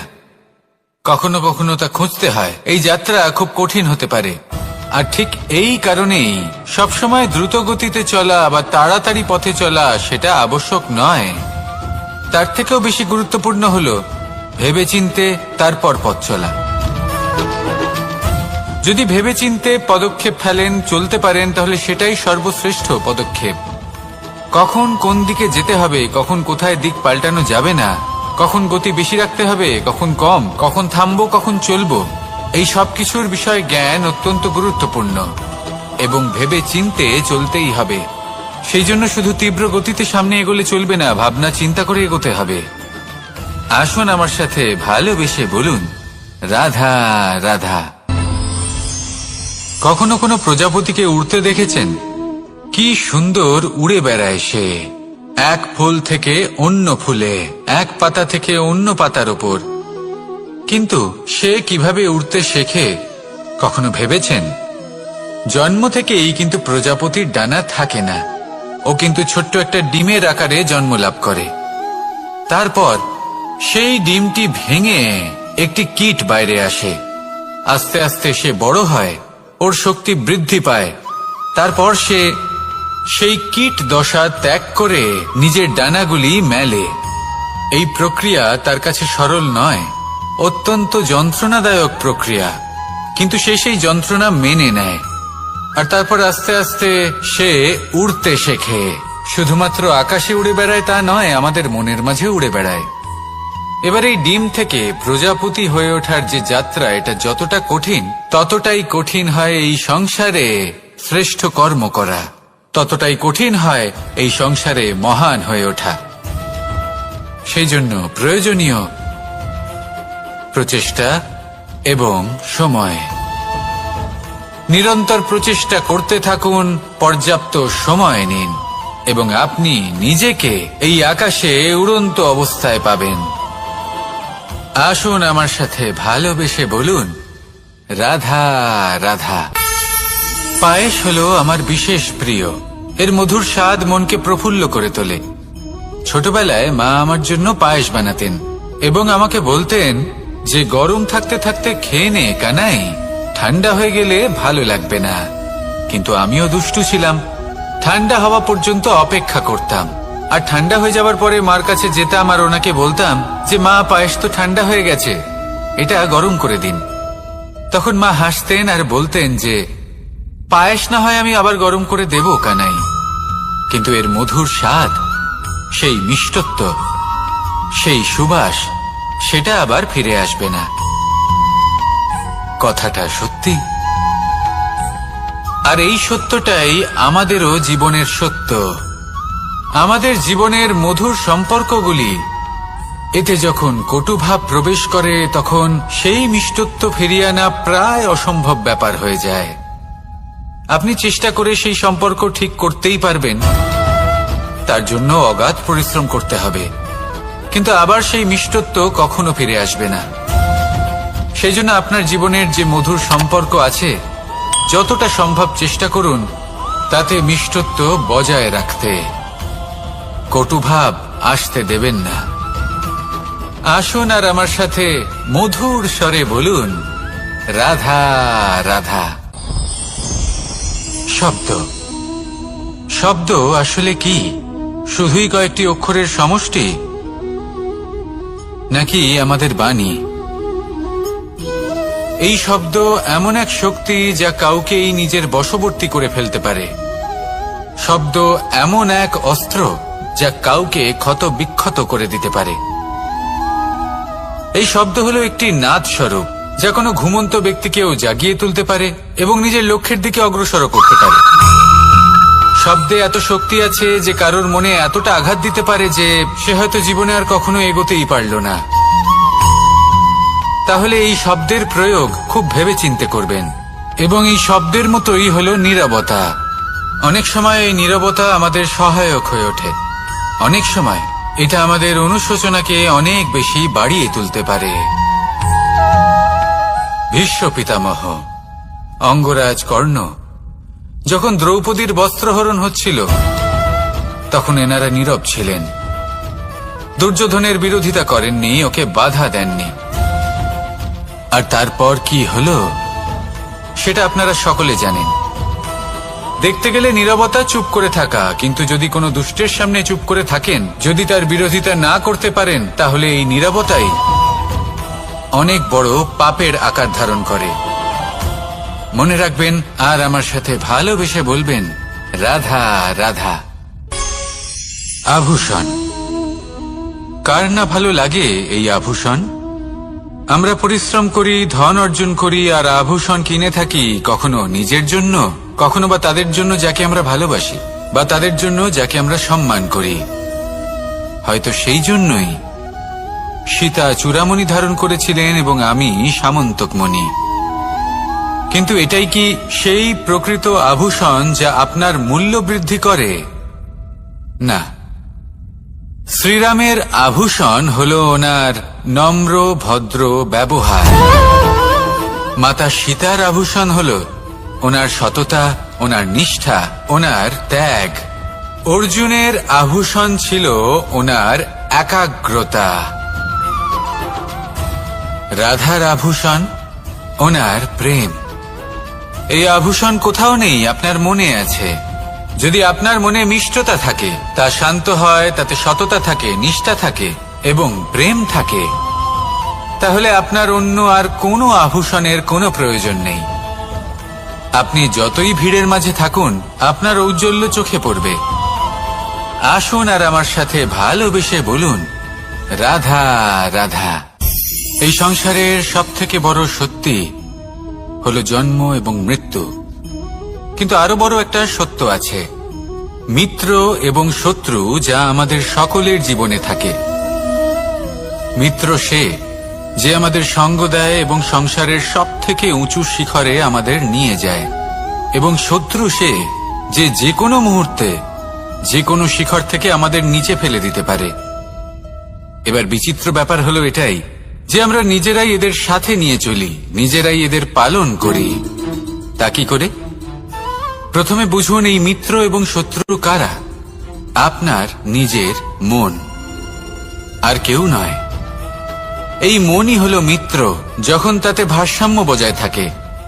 A: কখনো কখনো তা খুঁজতে হয়। এই যাত্রা খুব কঠিন হতে পারে। আর ঠিক এই কারণেই সবসময় দ্রুত গতিতে চলা বা তাড়াতাড়ি পথে চলা সেটা আবশ্যক নয়। তার থেকেও বেশি গুরুত্বপূর্ণ হলো ভেবেচিন্তে তারপর পথ চলা। যদি ভেবেচিন্তে পদক্ষেপ ফেলেন, চলতে পারেন, তাহলে সেটাই সর্বশ্রেষ্ঠ পদক্ষেপ। কখন কোন দিকে যেতে হবে, কখন কোথায় দিক পাল্টানো যাবে না, কখন গতি বেশি রাখতে হবে, কখন কম, কখন থামবো, কখন চলবো, এই সব কিছুর বিষয়ে জ্ঞান অত্যন্ত গুরুত্বপূর্ণ এবং ভেবে চিন্তে চলতেই হবে। সেই জন্য শুধু তীব্র গতিতে সামনে এগোলে চলবে না, ভাবনা চিন্তা করে এগোতে হবে। আসুন আমার সাথে ভালোবেসে বলুন, রাধা রাধা। কখনো কোনো প্রজাপতিকে উড়তে দেখেছেন? কি সুন্দর উড়ে বেড়ায় সে, এক ফুল থেকে অন্য ফুলে, এক পাতা থেকে অন্য পাতার উপর। কিন্তু সে কিভাবে উড়তে শেখে কখনো ভেবেছেন? জন্ম থেকেই কিন্তু প্রজাপতির ডানা থাকে না, ও কিন্তু ছোট্ট একটা ডিমের আকারে জন্ম লাভ করে। তারপর সেই ডিমটি ভেঙে একটি কীট বাইরে আসে। আস্তে আস্তে সে বড় হয়, ওর শক্তি বৃদ্ধি পায়। তারপর সে সেই কীট দশা ত্যাগ করে নিজের ডানাগুলি মেলে। এই প্রক্রিয়া তার কাছে সরল নয়, অত্যন্ত যন্ত্রণাদায়ক প্রক্রিয়া, কিন্তু সে সেই যন্ত্রণা মেনে নেয়। আর তারপর আস্তে আস্তে সে উড়তে শেখে। শুধুমাত্র আকাশে উড়ে বেড়ায় তা নয়, আমাদের মনের মাঝে উড়ে বেড়ায়। এবার এই ডিম থেকে প্রজাপতি হয়ে ওঠার যে যাত্রা, এটা যতটা কঠিন, ততটাই কঠিন হয় এই সংসারে শ্রেষ্ঠ কর্ম করা, ততটাই কঠিন হয় এই সংসারে মহান হয়ে ওঠা। সেই জন্য প্রয়োজনীয় প্রচেষ্টা এবং সময়। নিরন্তর প্রচেষ্টা করতে থাকুন, পর্যাপ্ত সময় নিন, এবং আপনি নিজেকে এই আকাশে উড়ন্ত অবস্থায় পাবেন। আসুন আমার সাথে ভালোবেসে বলুন, রাধা রাধা। পায়েস হলো আমার বিশেষ প্রিয়। এর মধুর স্বাদ মনকে প্রফুল্ল করে তোলে। ছোটবেলায় মা আমার জন্য পায়েস বানাতেন এবং আমাকে বলতেন যে গরম থাকতে থাকতে খেয়ে নে কানাই, ঠান্ডা হয়ে গেলে ভালো লাগবে না। কিন্তু আমিও দুষ্টু ছিলাম, ঠান্ডা হওয়া পর্যন্ত অপেক্ষা করতাম, আর ঠান্ডা হয়ে যাওয়ার পরে মার কাছে যেতাম আর ওনাকে বলতাম যে মা, পায়েস তো ঠান্ডা হয়ে গেছে, এটা গরম করে দিন। তখন মা হাসতেন আর বলতেন যে পায়েস না হয় আমি আবার গরম করে দেব কানাই, কিন্তু এর মধুর স্বাদ, সেই মিষ্টত্ব, সেই সুবাস, সেটা আবার ফিরে আসবে না। কথাটা সত্যি। আর এই সত্যটাই আমাদেরও জীবনের সত্য। আমাদের জীবনের মধুর সম্পর্কগুলি, এতে যখন কটুভাব প্রবেশ করে তখন সেই মিষ্টত্ব ফিরিয়ে আনা প্রায় অসম্ভব ব্যাপার হয়ে যায়। আপনি চেষ্টা করে সেই সম্পর্ক ঠিক করতেই পারবেন, তার জন্য অগাধ পরিশ্রম করতে হবে, কিন্তু আবার সেই মিষ্টত্ব কখনো ফিরে আসবে না। সেই জন্য আপনার জীবনের যে মধুর সম্পর্ক আছে, যতটা সম্ভব চেষ্টা করুন তাতে মিষ্টত্ব বজায় রাখতে। কটুভাব আসতে দেবেন না। আসুন আর আমার সাথে মধুর স্বরে বলুন, রাধা রাধা। শব্দ, শব্দ আসলে কি? শুধুই কয়েকটি অক্ষরের সমষ্টি, নাকি আমাদের বাণী? এই শব্দ এমন এক শক্তি যা কাউকেই নিজের বশবর্তী করে ফেলতে পারে। শব্দ এমন এক অস্ত্র যা কাউকে ক্ষত বিক্ষত করে দিতে পারে। এই শব্দ হলো একটি নাদ স্বরূপ যা কোনো ঘুমন্ত ব্যক্তিকেও জাগিয়ে তুলতে পারে এবং নিজের লক্ষ্যের দিকে অগ্রসর করতে পারে। শব্দে এত শক্তি আছে যে কারোর মনে এতটা আঘাত দিতে পারে যে সে হয়তো জীবনে আর কখনো এগোতেই পারল না। তাহলে এই শব্দের প্রয়োগ খুব ভেবেচিন্তে করবেন। এবং এই শব্দের মতোই হলো নীরবতা। অনেক সময় এই নীরবতা আমাদের সহায়ক হয়ে ওঠে, অনেক সময় এটা আমাদের অনুশোচনাকে অনেক বেশি বাড়িয়ে তুলতে পারে। ভীষ্ম পিতামহ, অঙ্গরাজ কর্ণ, যখন দ্রৌপদীর বস্ত্রহরণ হচ্ছিল তখন এনারা নীরব ছিলেন। দুর্যোধনের বিরোধিতা করেননি, ওকে বাধা দেননি। আর তারপর কি হলো সেটা আপনারা সকলে জানেন। দেখতে গেলে নীরবতা চুপ করে থাকা, কিন্তু যদি কোনো দুষ্টের সামনে চুপ করে থাকেন, যদি তার বিরোধিতা না করতে পারেন, তাহলে এই নীরবতাই অনেক বড় পাপের আকার ধারণ করে। মনে রাখবেন আর আমার সাথে ভালোবেসে বলবেন, রাধা রাধা। আভূষণ, কার না ভালো লাগে এই আভূষণ? আমরা পরিশ্রম করি, ধন অর্জন করি আর আভূষণ কিনে থাকি, কখনো নিজের জন্য, কখনো বা তাদের জন্য যাকে আমরা ভালোবাসি, বা তাদের জন্য যাকে আমরা সম্মান করি। হয়তো সেই জন্যই সীতা চূড়ামণি ধারণ করেছিলেন এবং আমি সামন্তকমণি। কিন্তু এটাই কি সেই প্রকৃত আভূষণ যা আপনার মূল্য বৃদ্ধি করে? না, শ্রীরামের আভূষণ হলো ওনার নম্র ভদ্র ব্যবহার। মাতা সীতার আভূষণ হলো ওনার সততা, ওনার নিষ্ঠা, ওনার ত্যাগ। অর্জুনের আভূষণ ছিল ওনার একাগ্রতা। রাধার আভূষণ ওনার প্রেম। এই আভূষণ কোথাও নেই, আপনার মনে আছে। যদি আপনার মনে মিষ্টতা থাকে, তা শান্ত হয়, তাতে সততা থাকে, নিষ্ঠা থাকে এবং প্রেম থাকে, তাহলে আপনার অন্য আর কোনো আভূষণের কোনো প্রয়োজন নেই। আপনি যতই ভিড়ের মাঝে থাকুন, আপনার ঔজ্জ্বল্য চোখে পড়বে। আসুন আর আমার সাথে ভালোবেসে বলুন, রাধা রাধা। এই সংসারের সবথেকে বড় সত্যি হলো জন্ম এবং মৃত্যু, কিন্তু আরো বড় একটা সত্য আছে, মিত্র এবং শত্রু, যা আমাদের সকলের জীবনে থাকে। মিত্র সে যে আমাদের সঙ্গ দেয় এবং সংসারের সবথেকে উঁচু শিখরে আমাদের নিয়ে যায়, এবং শত্রু সে যে যে কোনো মুহূর্তে যে কোনো শিখর থেকে আমাদের নিচে ফেলে দিতে পারে। এবার বিচিত্র ব্যাপার হলো এটাই যে আমরা নিজেরাই এদের সাথে নিয়ে চলি, নিজেরাই এদের পালন করি। তা কি করে? প্রথমে বুঝুন এই মিত্র এবং শত্রু কারা। আপনার নিজের মন, আর কেউ নয়। এই মনই হলো মিত্র যখন তাতে ভারসাম্য বজায় থাকে,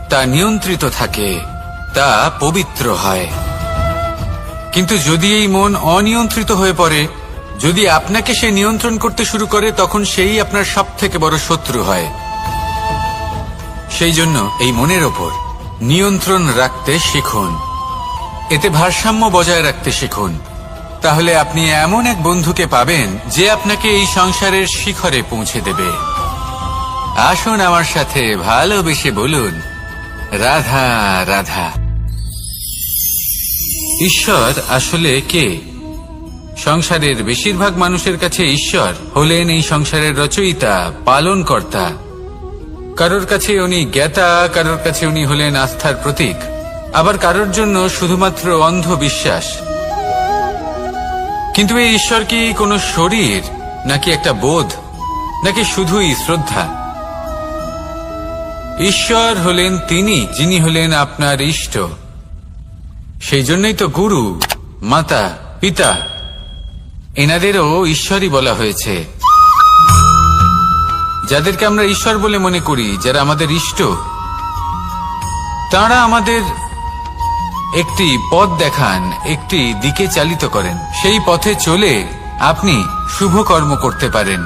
A: তা নিয়ন্ত্রিত থাকে, তা পবিত্র হয়। কিন্তু যদি এই মন অনিয়ন্ত্রিত হয়ে পড়ে, যদি আপনাকে সে নিয়ন্ত্রণ করতে শুরু করে, তখন সেই আপনার সবথেকে বড় শত্রু হয়। সেই জন্য এই মনের ওপর নিয়ন্ত্রণ রাখতে শিখুন, এতে ভারসাম্য বজায় রাখতে শিখুন। তাহলে আপনি এমন এক বন্ধুকে পাবেন যে আপনাকে এই সংসারের শিখরে পৌঁছে দেবে। আসুন আমার সাথে ভালোবেসে বলুন, রাধা রাধা। ঈশ্বর আসলে কে? সংসারের বেশিরভাগ মানুষের কাছে ঈশ্বর হলেন এই সংসারের রচয়িতা, পালনকর্তা। কারোর কাছে উনি জ্ঞাতা, কারোর কাছে উনি হলেন আস্থার প্রতীক, আবার কারোর জন্য শুধুমাত্র অন্ধ বিশ্বাস। কিন্তু এই ঈশ্বর কি কোনো শরীর, নাকি একটা বোধ, নাকি শুধুই শ্রদ্ধা? ঈশ্বর হলেন তিনি যিনি হলেন আপনার ইষ্ট। সেই জন্যই তো গুরু, মাতা, পিতা এনাদেরও ঈশ্বরই বলা হয়েছে। যাদেরকে আমরা ঈশ্বর বলে মনে করি, যারা আমাদের ইষ্ট, তাঁরা আমাদের একটি পথ দেখান, একটি দিকে চালিত করেন। সেই পথে চলে আপনি শুভ কর্ম করতে পারেন।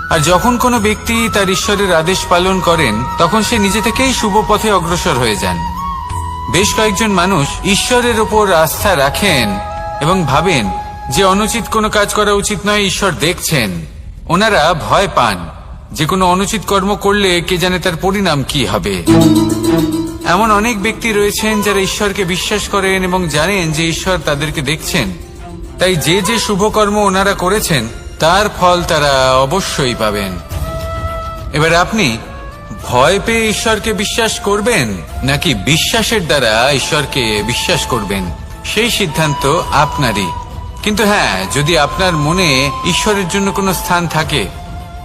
A: আর যখন কোনো ব্যক্তি তার ঈশ্বরের আদেশ পালন করেন, তখন সে নিজে থেকেই শুভ পথে অগ্রসর হয়ে যান। বেশ কয়েকজন মানুষ ঈশ্বরের ওপর আস্থা রাখেন এবং ভাবেন যে অনুচিত কোনো কাজ করা উচিত নয়, ঈশ্বর দেখছেন। ওনারা ভয় পান যে কোনো অনুচিত কর্ম করলে কে জানে তার পরিণাম কি হবে। এমন অনেক ব্যক্তি রয়েছেন যারা ঈশ্বরকে বিশ্বাস করেন এবং জানেন যে ঈশ্বর তাদেরকে দেখছেন, তাই যে যে শুভ কর্ম ওনারা করেছেন তার ফল তারা অবশ্যই পাবেন। এবার আপনি ভয় পেয়ে ঈশ্বরকে বিশ্বাস করবেন, নাকি বিশ্বাসের দ্বারা ঈশ্বরকে বিশ্বাস করবেন, সেই সিদ্ধান্ত আপনারই। কিন্তু হ্যাঁ, যদি আপনার মনে ঈশ্বরের জন্য কোনো স্থান থাকে,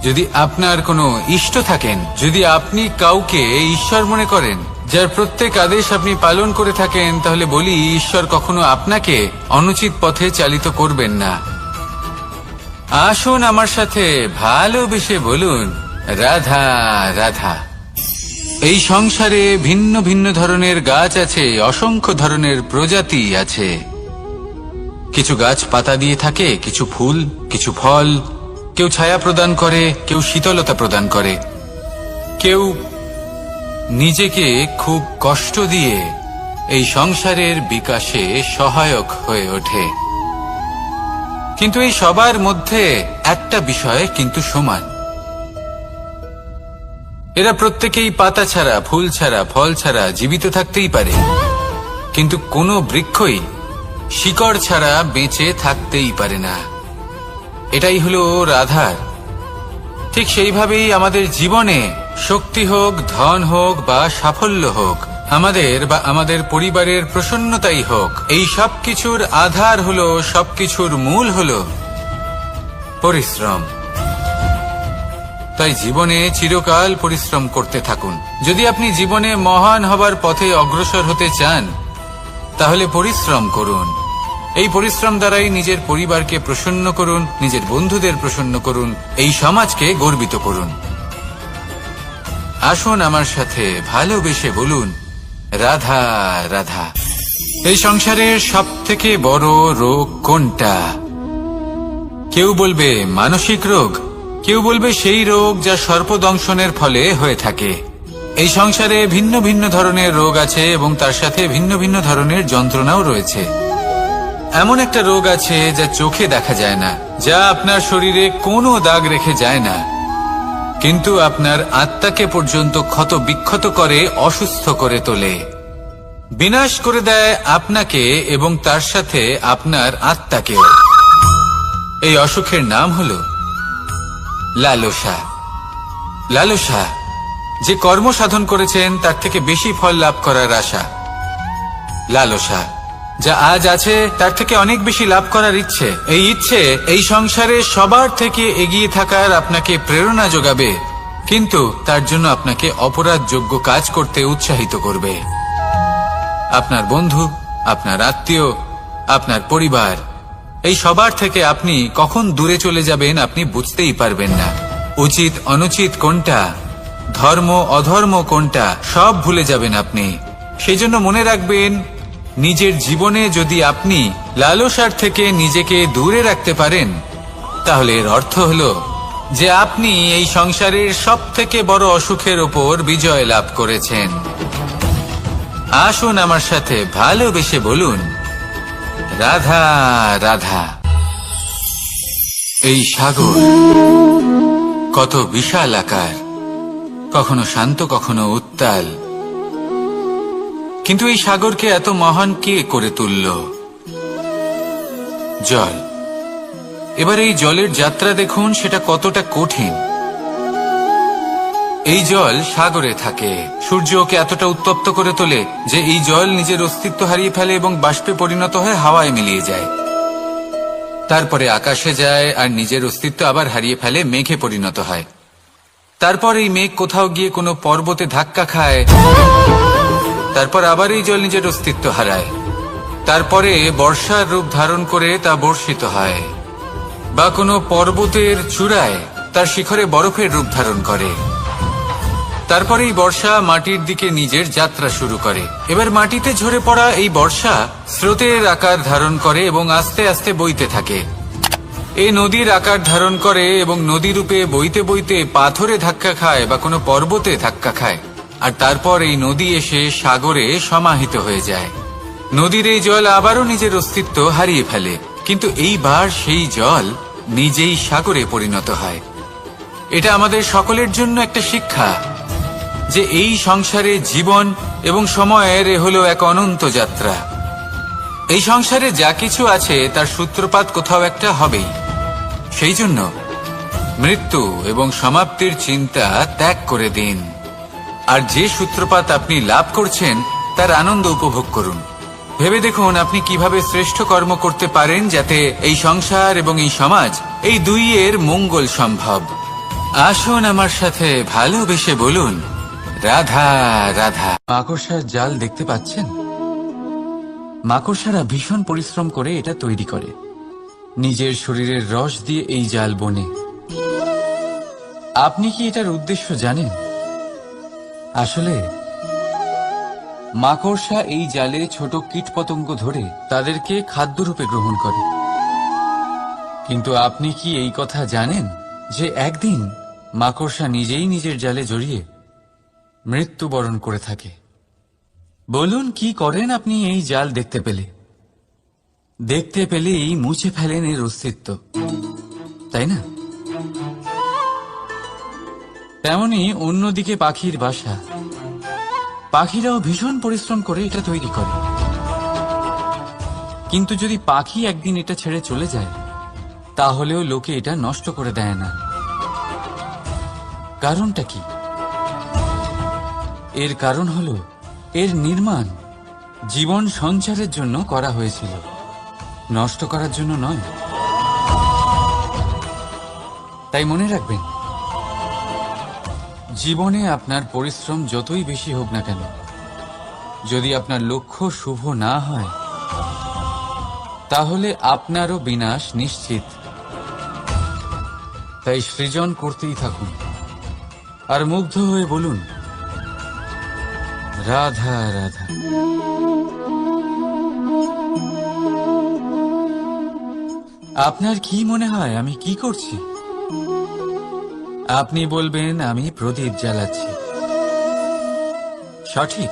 A: যদি আপনার কোনো ইষ্ট থাকেন, যদি আপনি কাউকে ঈশ্বর মনে করেন, যার প্রত্যেক আদেশ আপনি পালন করে থাকেন, তাহলে বলি, ঈশ্বর কখনো আপনাকে অনুচিত পথে চালিত করবেন না। আসুন আমার সাথে ভালোবেসে বলুন, রাধা রাধা। এই সংসারে ভিন্ন ভিন্ন ধরনের গাছ আছে, অসংখ্য ধরনের প্রজাতি আছে। কিছু গাছ পাতা দিয়ে থাকে, কিছু ফুল, কিছু ফল। কেউ ছায়া প্রদান করে, কেউ শীতলতা প্রদান করে, কেউ নিজেকে খুব কষ্ট দিয়ে এই সংসারের বিকাশে সহায়ক হয়ে ওঠে। কিন্তু এই সবার মধ্যে একটা বিষয় কিন্তু সমান, এরা প্রত্যেকেই পাতা ছাড়া, ফুল ছাড়া, ফল ছাড়া জীবিত থাকতেই পারে, কিন্তু কোনো বৃক্ষই শিকড় ছাড়া বেঁচে থাকতেই পারে না। এটাই হলো রাধার। ঠিক সেইভাবেই আমাদের জীবনে শক্তি হোক, ধন হোক বা সাফল্য হোক, আমাদের বা আমাদের পরিবারের প্রসন্নতাই হোক, এই সব কিছুর আধার হলো, সবকিছুর মূল হলো পরিশ্রম। তাই জীবনে চিরকাল পরিশ্রম করতে থাকুন। যদি আপনি জীবনে মহান হবার পথে অগ্রসর হতে চান তাহলে পরিশ্রম করুন। এই পরিশ্রম দ্বারাই নিজের পরিবারকে প্রসন্ন করুন, নিজের বন্ধুদের প্রসন্ন করুন, এই সমাজকে গর্বিত করুন। আসুন আমার সাথে ভালোবেসে বলুন, রাধা রাধা। এই সংসারের সবথেকে বড় রোগ কোনটা? কেউ বলবে মানসিক রোগ, কেউ বলবে সেই রোগ যা সর্পদংশনের ফলে হয়ে থাকে। এই সংসারে ভিন্ন ভিন্ন ধরনের রোগ আছে এবং তার সাথে ভিন্ন ভিন্ন ধরনের যন্ত্রণাও রয়েছে। এমন একটা রোগ আছে যা চোখে দেখা যায় না, যা আপনার শরীরে কোনো দাগ রেখে যায় না, কিন্তু আপনার আত্মাকে পর্যন্ত ক্ষত বিক্ষত করে, অসুস্থ করে তোলে, বিনাশ করে দেয় আপনাকে এবং তার সাথে আপনার আত্মাকেও। এই অসুখের নাম হল লালসা। লালসা, যে কর্ম সাধন করেছেন তার থেকে বেশি ফল লাভ করার আশা। লালসা, যা আজ আছে তার থেকে অনেক বেশি লাভ করার ইচ্ছে। এই ইচ্ছে এই সংসারে সবার থেকে এগিয়ে থাকার আপনাকে প্রেরণা যোগাবে, কিন্তু তার জন্য আপনাকে অপরাধযোগ্য কাজ করতে উৎসাহিত করবে। আপনার বন্ধু, আপনার আত্মীয়, আপনার পরিবার, এই সবার থেকে আপনি কখন দূরে চলে যাবেন আপনি বুঝতেই পারবেন না। উচিত অনুচিত কোনটা, ধর্ম অধর্ম কোনটা, সব ভুলে যাবেন আপনি। সেই জন্য মনে রাখবেন, নিজের জীবনে যদি আপনি লালসার থেকে নিজেকে দূরে রাখতে পারেন তাহলে এর অর্থ হলো যে আপনি এই সংসারের সব থেকে বড় অসুখের ওপর বিজয় লাভ করেছেন। আসুন আমার সাথে ভালোবেসে বলুন, রাধা রাধা। এই সাগর কত বিশাল আকার, কখনো শান্ত কখনো উত্তাল, কিন্তু এই সাগরকে এত মহান কে করে তুলল? জল। এবার এই জলের যাত্রা দেখুন, সেটা কতটা কঠিন। এই জল সাগরে থাকে। সূর্য ওকে এতটা উত্তপ্ত করে তোলে যে এই জল নিজের অস্তিত্ব হারিয়ে ফেলে এবং বাষ্পে পরিণত হয়ে হাওয়ায় মিলিয়ে যায়। তারপরে আকাশে যায় আর নিজের অস্তিত্ব আবার হারিয়ে ফেলে, মেঘে পরিণত হয়। তারপর এই মেঘ কোথাও গিয়ে কোনো পর্বতে ধাক্কা খায়, তারপর আবার এই জল নিজের অস্তিত্ব হারায়। তারপরে বর্ষার রূপ ধারণ করে তা বর্ষিত হয়, বা কোনো পর্বতের চূড়ায় তার শিখরে বরফের রূপ ধারণ করে। তারপরে এই বর্ষা মাটির দিকে নিজের যাত্রা শুরু করে। এবার মাটিতে ঝরে পড়া এই বর্ষা স্রোতের আকার ধারণ করে এবং আস্তে আস্তে বইতে থাকে। এই নদীর আকার ধারণ করে এবং নদী রূপে বইতে বইতে পাথরে ধাক্কা খায় বা কোনো পর্বতে ধাক্কা খায়, আর তারপর এই নদী এসে সাগরে সমাহিত হয়ে যায়। নদীর এই জল আবারও নিজের অস্তিত্ব হারিয়ে ফেলে, কিন্তু এইবার সেই জল নিজেই সাগরে পরিণত হয়। এটা আমাদের সকলের জন্য একটা শিক্ষা যে এই সংসারে জীবন এবং সময়ের হলো এক অনন্ত যাত্রা। এই সংসারে যা কিছু আছে তার সূত্রপাত কোথাও একটা হবেই। সেই জন্য মৃত্যু এবং সমাপ্তির চিন্তা ত্যাগ করে দিন, আর যে সূত্রপাত আপনি লাভ করছেন তার আনন্দ উপভোগ করুন। ভেবে দেখুন আপনি কিভাবে শ্রেষ্ঠ কর্ম করতে পারেন যাতে এই সংসার এবং এই সমাজ, এই দুইয়ের মঙ্গল সম্ভব। আসুন আমার সাথে ভালোবেসে বলুন, রাধা রাধা। মাকড়সার জাল দেখতে পাচ্ছেন? মাকড়সারা ভীষণ পরিশ্রম করে এটা তৈরি করে। নিজের শরীরের রস দিয়ে এই জাল বোনে। আপনি কি এটার উদ্দেশ্য জানেন? আসলে মাকড়সা এই জালে ছোট কীটপতঙ্গ ধরে তাদেরকে খাদ্যরূপে গ্রহণ করে। কিন্তু আপনি কি এই কথা জানেন যে একদিন মাকড়সা নিজেই নিজের জালে জড়িয়ে মৃত্যুবরণ করে থাকে? বলুন কি করেন আপনি এই জাল দেখতে পেলে? দেখতে পেলেই মুছে ফেলেন এর অস্তিত্ব, তাই না? তেমনি অন্যদিকে পাখির বাসা। পাখিরাও ভীষণ পরিশ্রম করে এটা তৈরি করে, কিন্তু যদি পাখি একদিন এটা ছেড়ে চলে যায় তাহলেও লোকে এটা নষ্ট করে দেয় না। কারণটা কি? এর কারণ হলো এর নির্মাণ জীবন সঞ্চারের জন্য করা হয়েছিল, নষ্ট করার জন্য নয়। তাই মনে রাখবেন, জীবনে আপনার পরিশ্রম যতই বেশি হোক না কেন, যদি আপনার লক্ষ্য শুভ না হয়, তাহলে আপনারও বিনাশ নিশ্চিত। তাই সৃজন করতেই থাকুন আর মুগ্ধ হয়ে বলুন, রাধা রাধা। আপনার কি মনে হয় আমি কি করছি? আপনি বলবেন আমি প্রদীপ জ্বালাচ্ছি। সঠিক,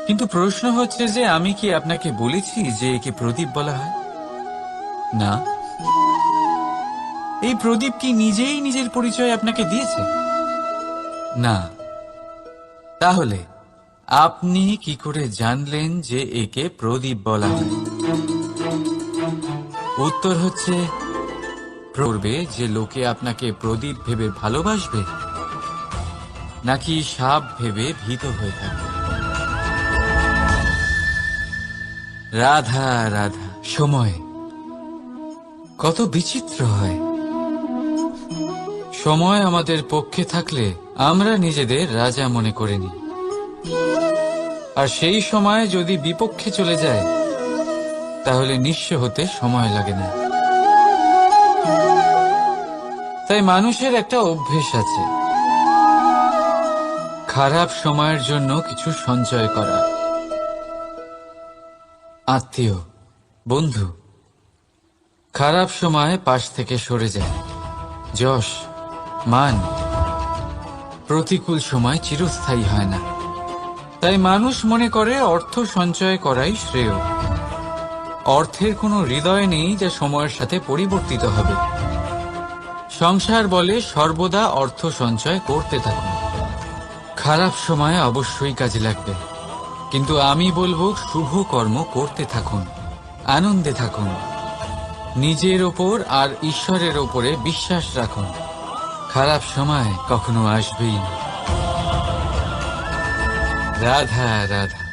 A: কিন্তু প্রশ্ন হচ্ছে যে আমি কি আপনাকে বলেছি যে একে প্রদীপ বলা হয়? না। এই প্রদীপ কি নিজেই নিজের পরিচয় আপনাকে দিয়েছে? না। তাহলে আপনি কি করে জানলেন যে একে প্রদীপ বলা হয়? উত্তর হচ্ছে, করবে যে লোকে আপনাকে প্রদীপ ভেবে ভালোবাসবে, নাকি সাপ ভেবে ভীত হয়ে থাকবে। রাধা রাধা। সময় কত বিচিত্র হয়। সময় আমাদের পক্ষে থাকলে আমরা নিজেদের রাজা মনে করে নিই, আর সেই সময় যদি বিপক্ষে চলে যায় তাহলে নিঃস্ব হতে সময় লাগে না। তাই মানুষের একটা অভ্যেস আছে, খারাপ সময়ের জন্য কিছু সঞ্চয় করা। আত্মীয়, বন্ধু খারাপ সময় পাশ থেকে সরে যায়। যশ, মান প্রতিকূল সময় চিরস্থায়ী হয় না। তাই মানুষ মনে করে অর্থ সঞ্চয় করাই শ্রেয়। অর্থের কোনো হৃদয় নেই যা সময়ের সাথে পরিবর্তিত হবে। সংসার বলে সর্বদা অর্থ সঞ্চয় করতে থাকুন। খারাপ সময় অবশ্যই কাজে লাগবে, কিন্তু আমি বলবো শুভ কর্ম করতে থাকুন, আনন্দে থাকুন, নিজের ওপর আর ঈশ্বরের ওপরে বিশ্বাস রাখুন। খারাপ সময় কখনো আসবেই না। রাধা রাধা।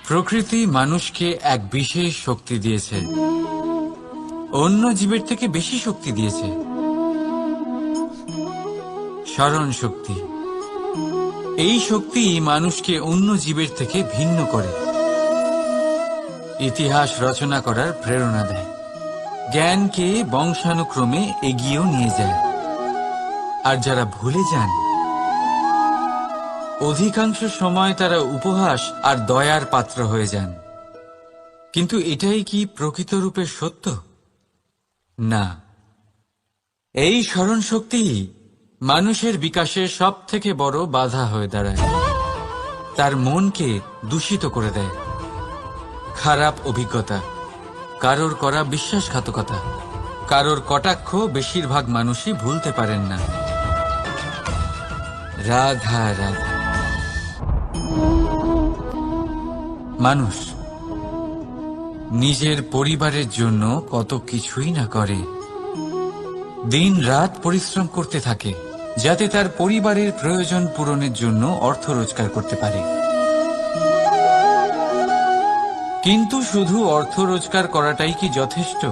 A: প্রকৃতি মানুষকে এক বিশেষ শক্তি দিয়েছে, অন্য জীবের থেকে বেশি শক্তি দিয়েছে। স্মরণ শক্তি। এই শক্তি মানুষকে অন্য জীবের থেকে ভিন্ন করে, ইতিহাস রচনা করার প্রেরণা দেয়, জ্ঞানকে বংশানুক্রমে এগিয়েও নিয়ে যায়। আর যারা ভুলে যান, অধিকাংশ সময় তারা উপহাস আর দয়ার পাত্র হয়ে যান। কিন্তু এটাই কি প্রকৃত রূপে সত্য? না। এই স্মরণ শক্তি মানুষের বিকাশের সব থেকে বড় বাধা হয়ে দাঁড়ায়, তার মনকে দূষিত করে দেয়। খারাপ অভিজ্ঞতা, কারোর করা বিশ্বাসঘাতকতা, কারোর কটাক্ষ বেশিরভাগ মানুষই ভুলতে পারেন না। রাধা রাধা। মানুষ নিজের পরিবারের জন্য কত কিছুই না করে, দিন রাত পরিশ্রম করতে থাকে যাতে তার পরিবারের প্রয়োজন পূরণের জন্য অর্থ রোজগার করতে পারে। কিন্তু শুধু অর্থ রোজগার করাটাই কি যথেষ্ট?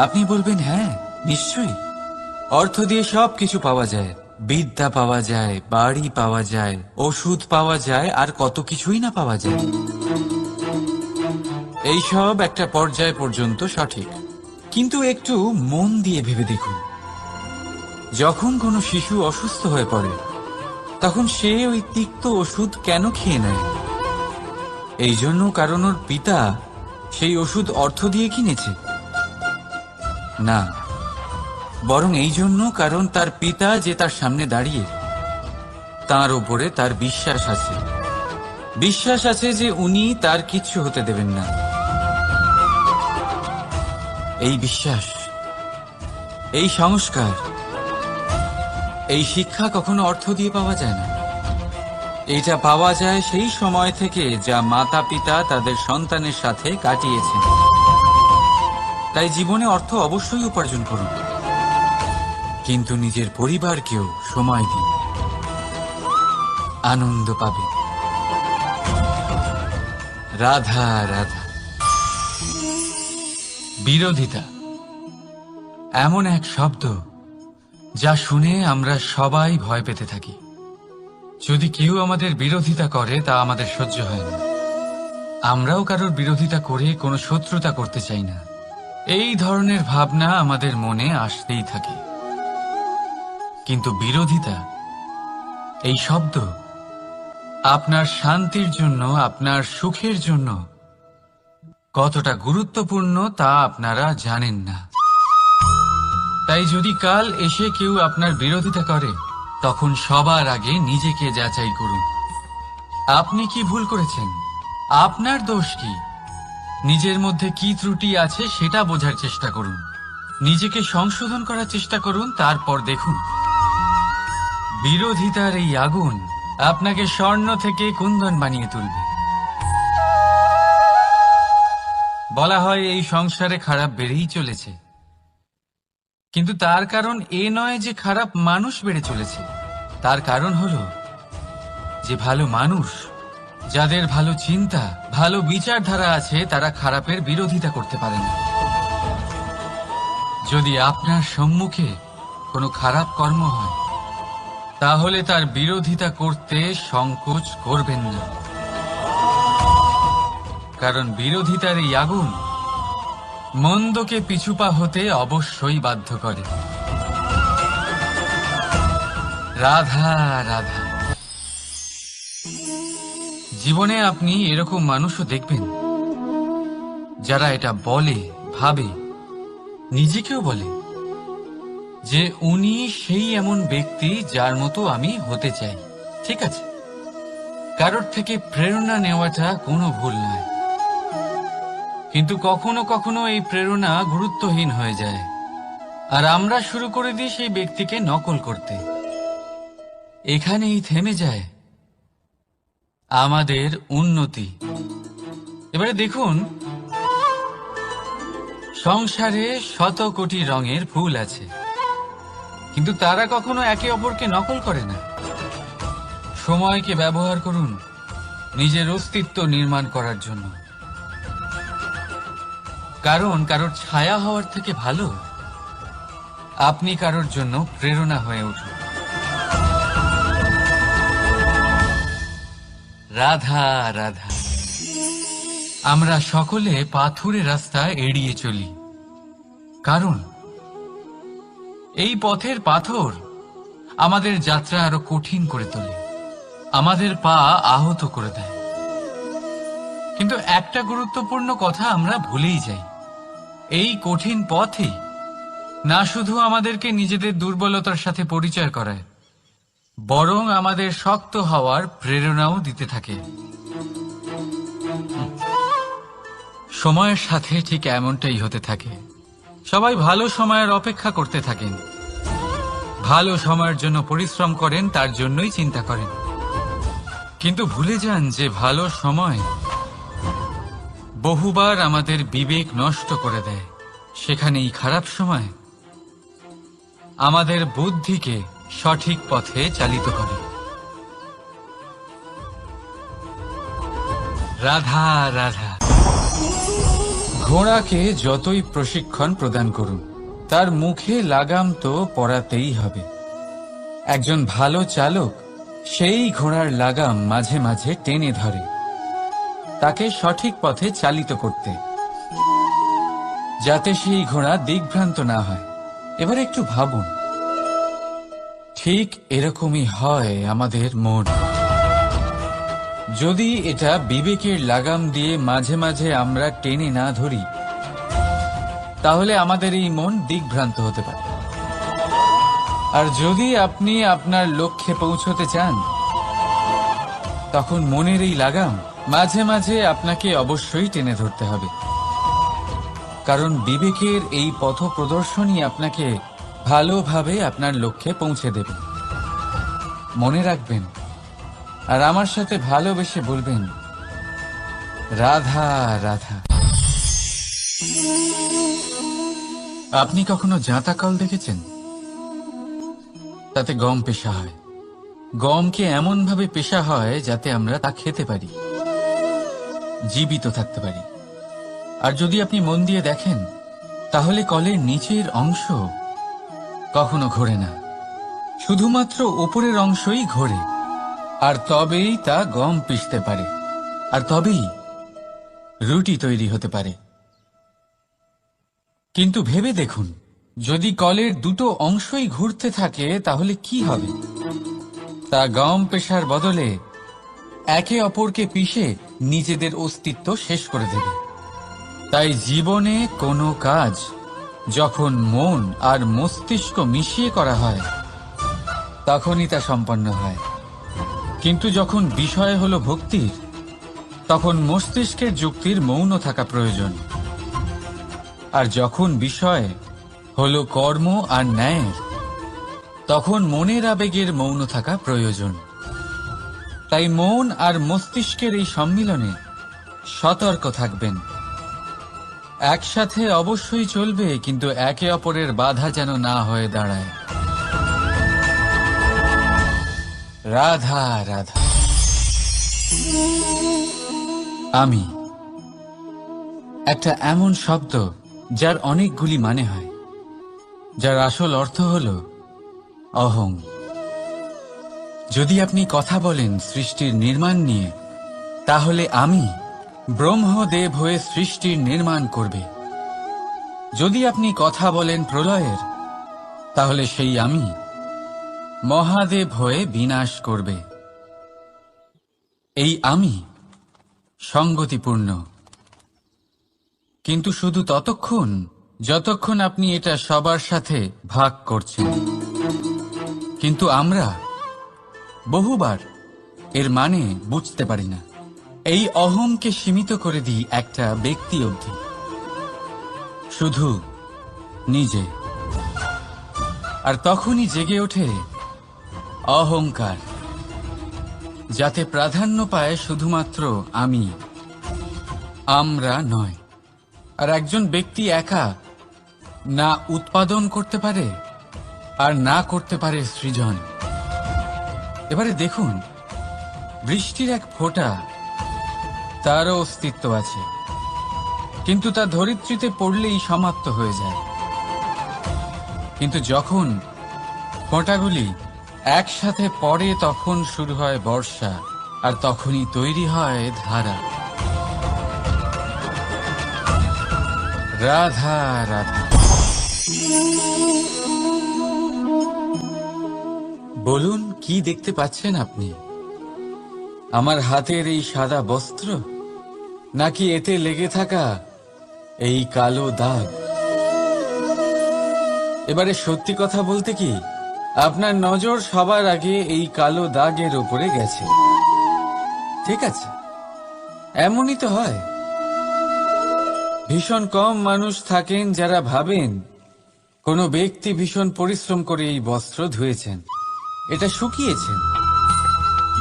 A: আপনি বলবেন হ্যাঁ, নিশ্চয়ই। অর্থ দিয়ে সব কিছু পাওয়া যায়, বিদ্যা পাওয়া যায়, বাড়ি পাওয়া যায়, ওষুধ পাওয়া যায়, আর কত কিছুই না পাওয়া যায়। এইসব একটা পর্যায় পর্যন্ত সঠিক, কিন্তু একটু মন দিয়ে ভেবে দেখুন, যখন কোনো শিশু অসুস্থ হয়ে পড়ে তখন সে ওই তিক্ত ওষুধ কেন খেয়ে নেয়? এই জন্য কারণ ওর পিতা সেই ওষুধ অর্থ দিয়ে কিনেছে? না, বরং এই জন্য কারণ তার পিতা যে তার সামনে দাঁড়িয়ে, তার ওপরে তার বিশ্বাস আছে। বিশ্বাস আছে যে উনি তার কিচ্ছু হতে দেবেন না। এই বিশ্বাস, এই সংস্কার, এই শিক্ষা কখনো অর্থ দিয়ে পাওয়া যায় না। এটা পাওয়া যায় সেই সময় থেকে যা মাতা পিতা তাদের সন্তানের সাথে কাটিয়েছেন। তাই জীবনে অর্থ অবশ্যই উপার্জন করুন, কিন্তু নিজের পরিবারকেও সময় দিন, আনন্দ পাবে। রাধা রাধা। বিরোধিতা এমন এক শব্দ যা শুনে আমরা সবাই ভয় পেতে থাকি। যদি কেউ আমাদের বিরোধিতা করে তা আমাদের সহ্য হয় না। আমরাও কারোর বিরোধিতা করে কোনো শত্রুতা করতে চাই না। এই ধরনের ভাবনা আমাদের মনে আসতেই থাকে। কিন্তু বিরোধিতা এই শব্দ আপনার শান্তির জন্য, আপনার সুখের জন্য কতটা গুরুত্বপূর্ণ তা আপনারা জানেন না। তাই যদি কাল এসে কেউ আপনার বিরোধিতা করে, তখন সবার আগে নিজেকে যাচাই করুন। আপনি কি ভুল করেছেন? আপনার দোষ কি? নিজের মধ্যে কি ত্রুটি আছে সেটা বোঝার চেষ্টা করুন। নিজেকে সংশোধন করার চেষ্টা করুন, তারপর দেখুন বিরোধিতার এই আগুন আপনাকে স্বর্ণ থেকে কুন্দন বানিয়ে তুলবে। বলা হয় এই সংসারে খারাপ বেড়েই চলেছে, কিন্তু তার কারণ এ নয় যে খারাপ মানুষ বেড়ে চলেছে। তার কারণ হলো যে ভালো মানুষ, যাদের ভালো চিন্তা, ভালো বিচারধারা আছে, তারা খারাপের বিরোধিতা করতে পারে না। যদি আপনার সম্মুখে কোনো খারাপ কর্ম হয়, তাহলে তার বিরোধিতা করতে সংকোচ করবেন না, কারণ বিরোধিতার এই আগুন মন্দকে পিছুপা হতে অবশ্যই বাধ্য করে। রাধা রাধা। জীবনে আপনি এরকম মানুষও দেখবেন যারা এটা বলে, ভাবে, নিজেকেও বলে যে উনি সেই এমন ব্যক্তি যার মতো আমি হতে চাই। ঠিক আছে, কারোর থেকে প্রেরণা নেওয়াটা কোনো ভুল নয়, কিন্তু কখনো কখনো এই প্রেরণা গুরুত্বহীন হয়ে যায় আর আমরা শুরু করে দিই সেই ব্যক্তিকে নকল করতে। এখানেই থেমে যায় আমাদের উন্নতি। এবারে দেখুন, সংসারে শত কোটি রঙের ফুল আছে, কিন্তু তারা কখনো একে অপরকে নকল করে না। সময়কে ব্যবহার করুন নিজের অস্তিত্ব নির্মাণ করার জন্য, কারণ কারোর ছায়া হওয়ার থেকে ভালো আপনি কারোর জন্য প্রেরণা হয়ে উঠুন। রাধা রাধা। আমরা সকলে পাথুরে রাস্তা এড়িয়ে চলি, কারণ এই পথের পাথর আমাদের যাত্রা আরো কঠিন করে তোলে, আমাদের পা আহত করে দেয়। কিন্তু একটা গুরুত্বপূর্ণ কথা আমরা ভুলেই যাই, এই কঠিন পথই না শুধু আমাদেরকে নিজেদের দুর্বলতার সাথে পরিচয় করায়, বরং আমাদের শক্ত হওয়ার প্রেরণাও দিতে থাকে। সময়ের সাথে ঠিক এমনটাই হতে থাকে। সবাই ভালো সময়ের অপেক্ষা করতে থাকেন, ভালো সময়ের জন্য পরিশ্রম করেন, তার জন্যই চিন্তা করেন, কিন্তু ভুলে যান যে ভালো সময় বহুবার আমাদের বিবেক নষ্ট করে দেয়। সেখানেই খারাপ সময় আমাদের বুদ্ধিকে সঠিক পথে চালিত করে। রাধা রাধা। ঘোড়াকে যতই প্রশিক্ষণ প্রদান করুন, তার মুখে লাগাম তো পরাতেই হবে। একজন ভালো চালক সেই ঘোড়ার লাগাম মাঝে মাঝে টেনে ধরে, তাকে সঠিক পথে চালিত করতে, যাতে সেই ঘোড়া দিগ্ভ্রান্ত না হয়। এবার একটু ভাবুন, ঠিক এরকমই হয় আমাদের মন। যদি এটা বিবেকের লাগাম দিয়ে মাঝে মাঝে আমরা টেনে না ধরি, তাহলে আমাদের এই মন দিগ্ভ্রান্ত হতে পারে। আর যদি আপনি আপনার লক্ষ্যে পৌঁছতে চান, তখন মনের এই লাগাম মাঝে মাঝে আপনাকে অবশ্যই টেনে ধরতে হবে, কারণ বিবেকের এই পথ প্রদর্শনই আপনাকে ভালোভাবে আপনার লক্ষ্যে পৌঁছে দেবে। মনে রাখবেন আর আমার সাথে ভালোবেসে বলবেন, রাধা রাধা। আপনি কখনো জাঁতা কল দেখেছেন? তাতে গম পেশা হয়। গমকে এমন ভাবে পেশা হয় যাতে আমরা তা খেতে পারি, জীবিত থাকতে পারি। আর যদি আপনি মন দিয়ে দেখেন, তাহলে কলের নিচের অংশ কখনো ঘোরে না, শুধুমাত্র ওপরের অংশই ঘোরে। আর তবেই তা গম পিষতে পারে, আর তবেই রুটি তৈরি হতে পারে। কিন্তু ভেবে দেখুন, যদি কলের দুটো অংশই ঘুরতে থাকে তাহলে কি হবে? তা গম পেশার বদলে একে অপরকে পিষে নিজেদের অস্তিত্ব শেষ করে দেবে। তাই জীবনে কোনো কাজ যখন মন আর মস্তিষ্ক মিশিয়ে করা হয় তখনই তা সম্পন্ন হয়। কিন্তু যখন বিষয় হলো ভক্তির, তখন মস্তিষ্কের যুক্তির মৌন থাকা প্রয়োজন। আর যখন বিষয় হলো কর্ম আর ন্যায়ের, তখন মনের আবেগের মৌন থাকা প্রয়োজন। তাই মন আর মস্তিষ্কের এই সম্মিলনে সতর্ক থাকবেন। একসাথে অবশ্যই চলবে, কিন্তু একে অপরের বাধা যেন না হয়ে দাঁড়ায়। রাধা রাধা। আমি একটা এমন শব্দ যার অনেকগুলি মানে হয়, যার আসল অর্থ হল অহং। যদি আপনি কথা বলেন সৃষ্টির নির্মাণ নিয়ে, তাহলে আমি ব্রহ্মদেব হয়ে সৃষ্টির নির্মাণ করবে। যদি আপনি কথা বলেন প্রলয়ের, তাহলে সেই আমি মহাদেব হয়ে বিনাশ করবে। এই আমি সঙ্গতিপূর্ণ, কিন্তু শুধু ততক্ষণ যতক্ষণ আপনি এটা সবার সাথে ভাগ করছেন। কিন্তু আমরা বহুবার এর মানে বুঝতে পারি না। এই অহংকে সীমিত করে দিই একটা ব্যক্তি অবধি, শুধু নিজে। আর তখনই জেগে ওঠে অহংকার, যাতে প্রাধান্য পায় শুধুমাত্র আমি, আমরা নয়। আর একজন ব্যক্তি একা না উৎপাদন করতে পারে আর না করতে পারে সৃজন। এবারে দেখুন, বৃষ্টির এক ফোঁটা, তারও অস্তিত্ব আছে, কিন্তু তা ধরিত্রীতে পড়লেই সমাপ্ত হয়ে যায়। কিন্তু যখন ফোঁটাগুলি একসাথে পড়ে তখন শুরু হয় বর্ষা, আর তখনই তৈরি হয় ধারা। রাধা রাধা। বলুন, কি দেখতে পাচ্ছেন আপনি? আমার হাতের এই সাদা বস্ত্র, নাকি এতে লেগে থাকা এই কালো দাগ? এবারে সত্যি কথা বলতে কি, আপনার নজর সবার আগে এই কালো দাগের উপরে গেছে। ঠিক আছে, এমনই তো হয়। ভীষণ কম মানুষ থাকেন যারা ভাবেন কোনো ব্যক্তি ভীষণ পরিশ্রম করে এই বস্ত্র ধুয়েছেন, এটা শুকিয়েছেন।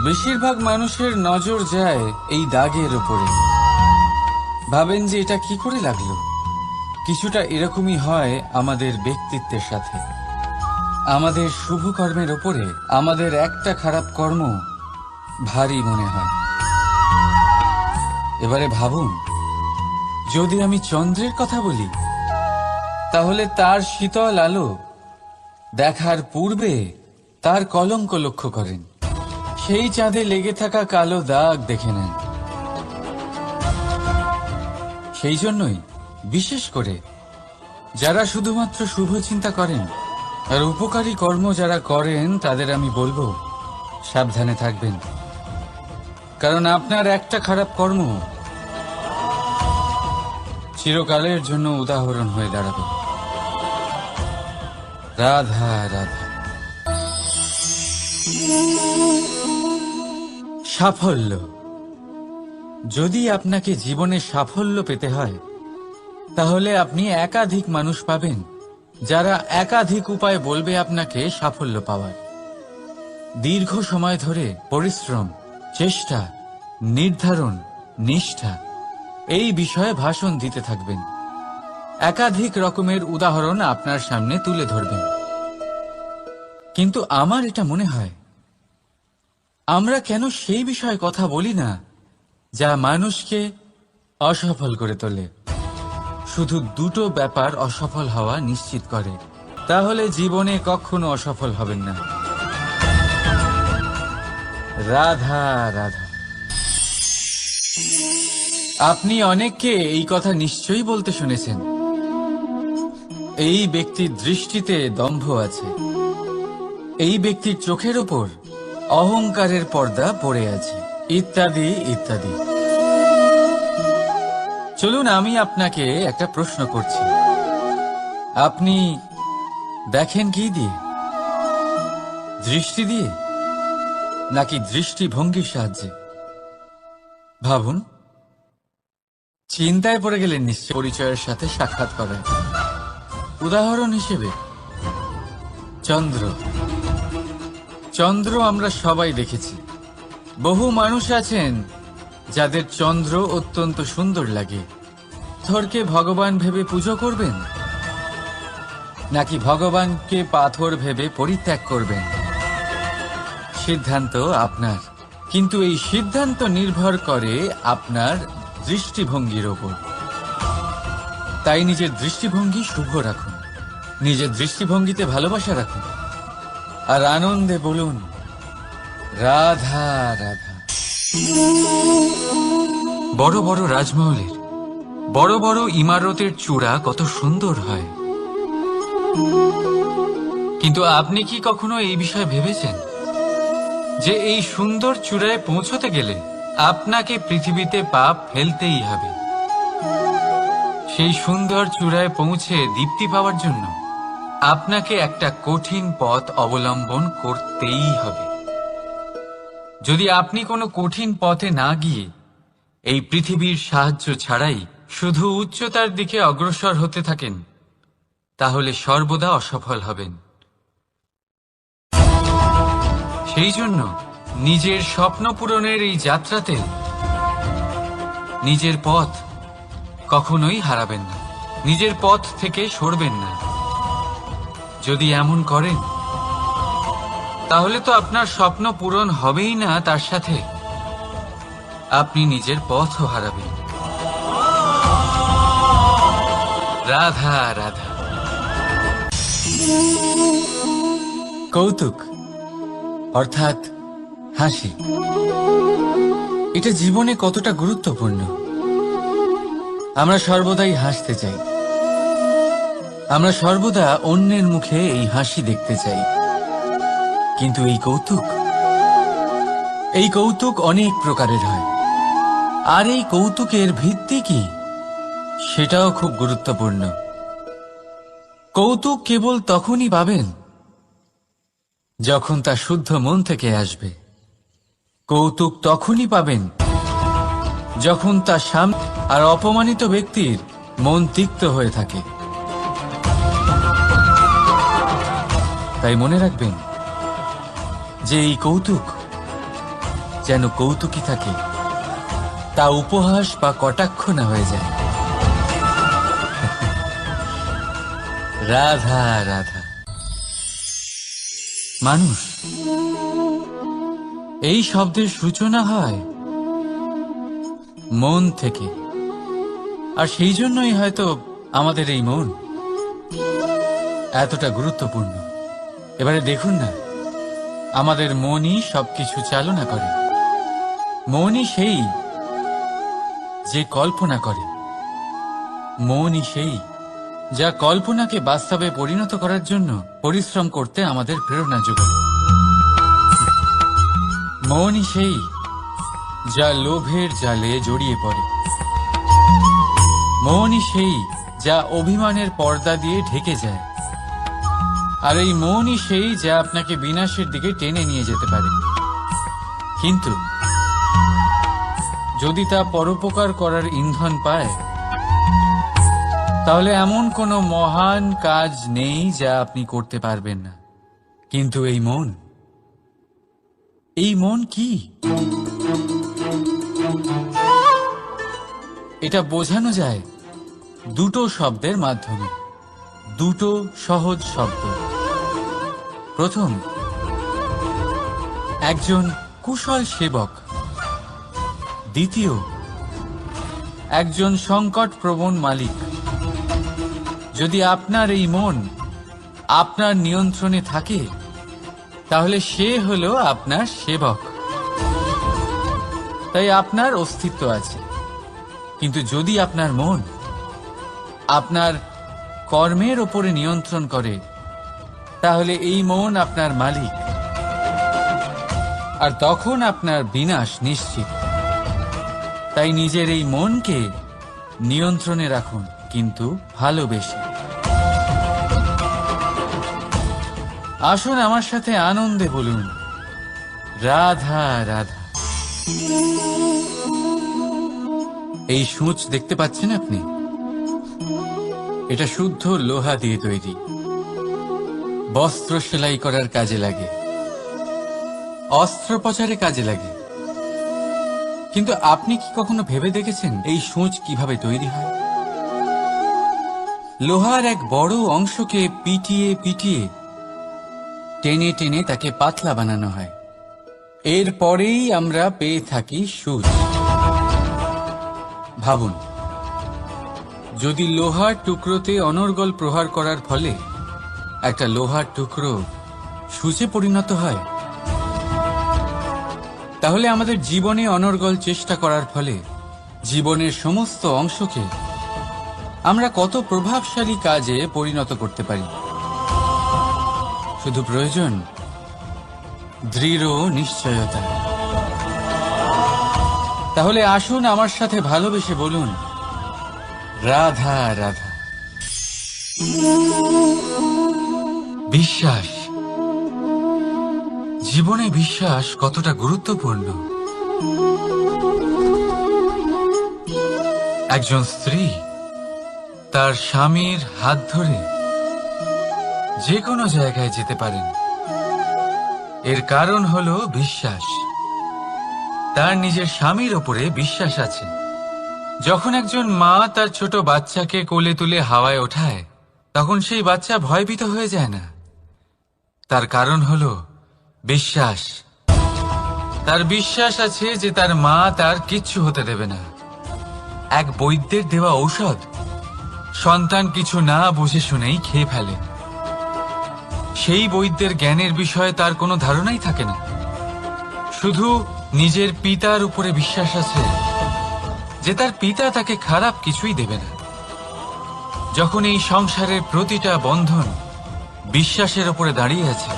A: বেশিরভাগ মানুষের নজর যায় এই দাগের উপরে, ভাবেন যে এটা কি করে লাগলো। কিছুটা এরকমই হয় আমাদের ব্যক্তিত্বের সাথে। আমাদের শুভ কর্মের ওপরে আমাদের একটা খারাপ কর্ম ভারী মনে হয়। এবারে ভাবুন, যদি আমি চন্দ্রের কথা বলি, তাহলে তার শীতল আলো দেখার পূর্বে তার কলঙ্ক লক্ষ্য করেন, সেই চাঁদে লেগে থাকা কালো দাগ দেখে নেন। সেই জন্যই বিশেষ করে যারা শুধুমাত্র শুভ চিন্তা করেন আর উপকারী কর্ম যারা করেন, তাদের আমি বলবো সাবধানে থাকবেন। কারণ আপনার একটা খারাপ কর্ম চিরকালের জন্য উদাহরণ হয়ে দাঁড়াবে। রাধা রাধা। সাফল্য। যদি আপনাকে জীবনে সাফল্য পেতে হয়, তাহলে আপনি একাধিক মানুষ পাবেন যারা একাধিক উপায় বলবে আপনাকে সাফল্য পাওয়ার। দীর্ঘ সময় ধরে পরিশ্রম, চেষ্টা, নির্ধারণ, নিষ্ঠা এই বিষয়ে ভাষণ দিতে থাকবেন। একাধিক রকমের উদাহরণ আপনার সামনে তুলে ধরবেন। কিন্তু আমার এটা মনে হয়, আমরা কেন সেই বিষয়ে কথা বলি না যা মানুষকে অসফল করে তোলে? শুধু দুটো ব্যাপার অসফল হওয়া নিশ্চিত করে, তাহলে জীবনে কখনো অসফল হবেন না। রাধা রাধা। আপনি অনেককে এই কথা নিশ্চয়ই বলতে শুনেছেন, এই ব্যক্তির দৃষ্টিতে দম্ভ আছে, এই ব্যক্তির চোখের ওপর অহংকারের পর্দা পড়ে আছে, ইত্যাদি ইত্যাদি। চলুন আমি আপনাকে একটা প্রশ্ন করছি, আপনি দেখেন কি দিয়ে? দৃষ্টি দিয়ে নাকি দৃষ্টিভঙ্গির সাহায্যে? ভাবুন। চিন্তায় পড়ে গেলেন নিশ্চয় পরিচয়ের সাথে সাক্ষাৎ করেন। উদাহরণ হিসেবে চন্দ্র। চন্দ্র আমরা সবাই দেখেছি। বহু মানুষ আছেন যাদের চন্দ্র অত্যন্ত সুন্দর লাগে। পাথরকে ভগবান ভেবে পুজো করবেন নাকি ভগবানকে পাথর ভেবে পরিত্যাগ করবেন? সিদ্ধান্ত আপনার, কিন্তু এই সিদ্ধান্ত নির্ভর করে আপনার দৃষ্টিভঙ্গির ওপর। তাই নিজের দৃষ্টিভঙ্গি শুভ রাখুন, নিজের দৃষ্টিভঙ্গিতে ভালোবাসা রাখুন, আর আনন্দে বলুন রাধা রাধা। বড় বড় রাজমহলের বড় বড় ইমারতের চূড়া কত সুন্দর হয়, কিন্তু আপনি কি কখনো এই বিষয়ে ভেবেছেন যে এই সুন্দর চূড়ায় পৌঁছতে গেলে আপনাকে পৃথিবীতে পা ফেলতেই হবে? সেই সুন্দর চূড়ায় পৌঁছে দীপ্তি পাওয়ার জন্য আপনাকে একটা কঠিন পথ অবলম্বন করতেই হবে। যদি আপনি কোনো কঠিন পথে না গিয়ে এই পৃথিবীর সাহায্য ছাড়াই শুধু উচ্চতার দিকে অগ্রসর হতে থাকেন, তাহলে সর্বদা অসফল হবেন। সেই জন্য নিজের স্বপ্ন পূরণের এই যাত্রাতে নিজের পথ কখনোই হারাবেন না, নিজের পথ থেকে সরবেন না। যদি এমন করেন তাহলে তো আপনার স্বপ্ন পূরণ হবেই না, তার সাথে আপনি নিজের পথও হারাবেন। রাধা রাধা। কৌতুক অর্থাৎ হাসি, এটা জীবনে কতটা গুরুত্বপূর্ণ। আমরা সর্বদাই হাসতে চাই, আমরা সর্বদা অন্যের মুখে এই হাসি দেখতে চাই। কিন্তু এই কৌতুক অনেক প্রকারের হয়, আর এই কৌতুকের ভিত্তি কি সেটাও খুব গুরুত্বপূর্ণ। কৌতুক কেবল তখনই পাবেন যখন তা শুদ্ধ মন থেকে আসবে। কৌতুক তখনই পাবেন যখন তা সামনে আর অপমানিত ব্যক্তির মন তিক্ত হয়ে থাকে। তাই মনে রাখবেন যে এই কৌতুক যেন কৌতুকই থাকে, তা উপহাস বা কটাক্ষ না হয়ে যায়। রাধা রাধা। মানুষ, এই শব্দের সূচনা হয় মন থেকে, আর সেই জন্যই হয়তো আমাদের এই মন এতটা গুরুত্বপূর্ণ। এবারে দেখুন না, আমাদের মনই সবকিছু চালনা করে। মনই সেই যে কল্পনা করে, মনই সেই যা কল্পনাকে বাস্তবে পরিণত করার জন্য পরিশ্রম করতে আমাদের প্রেরণা যোগায়। মনই সেই যা লোভের জালে জড়িয়ে পড়ে। মনই সেই যা অভিমানের পর্দা দিয়ে ঢেকে যায়। আর এই মনই সেই যা আপনাকে বিনাশের দিকে টেনে নিয়ে যেতে পারে। কিন্তু যদি তা পরোপকার করার ইন্ধন পায়, তাহলে এমন কোনো মহান কাজ নেই যা আপনি করতে পারবেন না। কিন্তু এই মন কি? এটা বোঝানো যায় দুটো শব্দের মাধ্যমে, দুটো সহজ শব্দ। প্রথম, একজন কুশল সেবক। দ্বিতীয়, একজন সংকট প্রবণ মালিক। যদি আপনার এই মন আপনার নিয়ন্ত্রণে থাকে, তাহলে সে হলো আপনার সেবক। তাই আপনার অস্তিত্ব আছে। কিন্তু যদি আপনার মন আপনার কর্মের ওপরে নিয়ন্ত্রণ করে, তাহলে এই মন আপনার মালিক, আর তখন আপনার বিনাশ নিশ্চিত। তাই নিজের এই মনকে নিয়ন্ত্রণে রাখুন, কিন্তু ভালোবেসে। আসুন আমার সাথে আনন্দে বলুন, রাধা রাধা। এই সূঁচ দেখতে পাচ্ছেন আপনি? এটা শুদ্ধ লোহা দিয়ে তৈরি। বস্ত্র সেলাই করার কাজে লাগে, অস্ত্রোপচারে কাজে লাগে। কিন্তু আপনি কি কখনো ভেবে দেখেছেন এই সূঁচ কিভাবে তৈরি হয়? লোহার এক বড় অংশকে পিটিয়ে পিটিয়ে টেনে টেনে তাকে পাতলা বানানো হয়। এরপরেই আমরা পেয়ে থাকি সূঁচ। ভাবুন, যদি লোহার টুকরোতে অনর্গল প্রহার করার ফলে একটা লোহার টুকরো সূঁচে পরিণত হয়, তাহলে আমাদের জীবনে অনর্গল চেষ্টা করার ফলে জীবনের সমস্ত অংশকে আমরা কত প্রভাবশালী কাজে পরিণত করতে পারি। শুধু প্রয়োজন দৃঢ় নিশ্চয়তা। তাহলে আসুন আমার সাথে ভালোবেসে বলুন, রাধা রাধা। বিশ্বাস, জীবনে বিশ্বাস কতটা গুরুত্বপূর্ণ। একজন স্ত্রী তার স্বামীর হাত ধরে যে কোনো জায়গায় যেতে পারেন। এর কারণ হলো বিশ্বাস। তার নিজের স্বামীর ওপরে বিশ্বাস আছে। যখন একজন মা তার ছোট বাচ্চাকে কোলে তুলে হাওয়ায় ওঠায়, তখন সেই বাচ্চা ভয়ভীত হয়ে যায় না। তার কারণ হলো বিশ্বাস। তার বিশ্বাস আছে যে তার মা তার কিচ্ছু হতে দেবে না। এক বৈদ্যের দেওয়া ঔষধ সন্তান কিছু না বুঝে শুনেই খেয়ে ফেলে। সেই বৈদ্যের জ্ঞানের বিষয়ে তার কোনো ধারণাই থাকে না। শুধু নিজের পিতার উপরে বিশ্বাস আছে যে তার পিতা তাকে খারাপ কিছুই দেবে না। যখন এই সংসারের প্রতিটা বন্ধন বিশ্বাসের উপরে দাঁড়িয়ে আছে,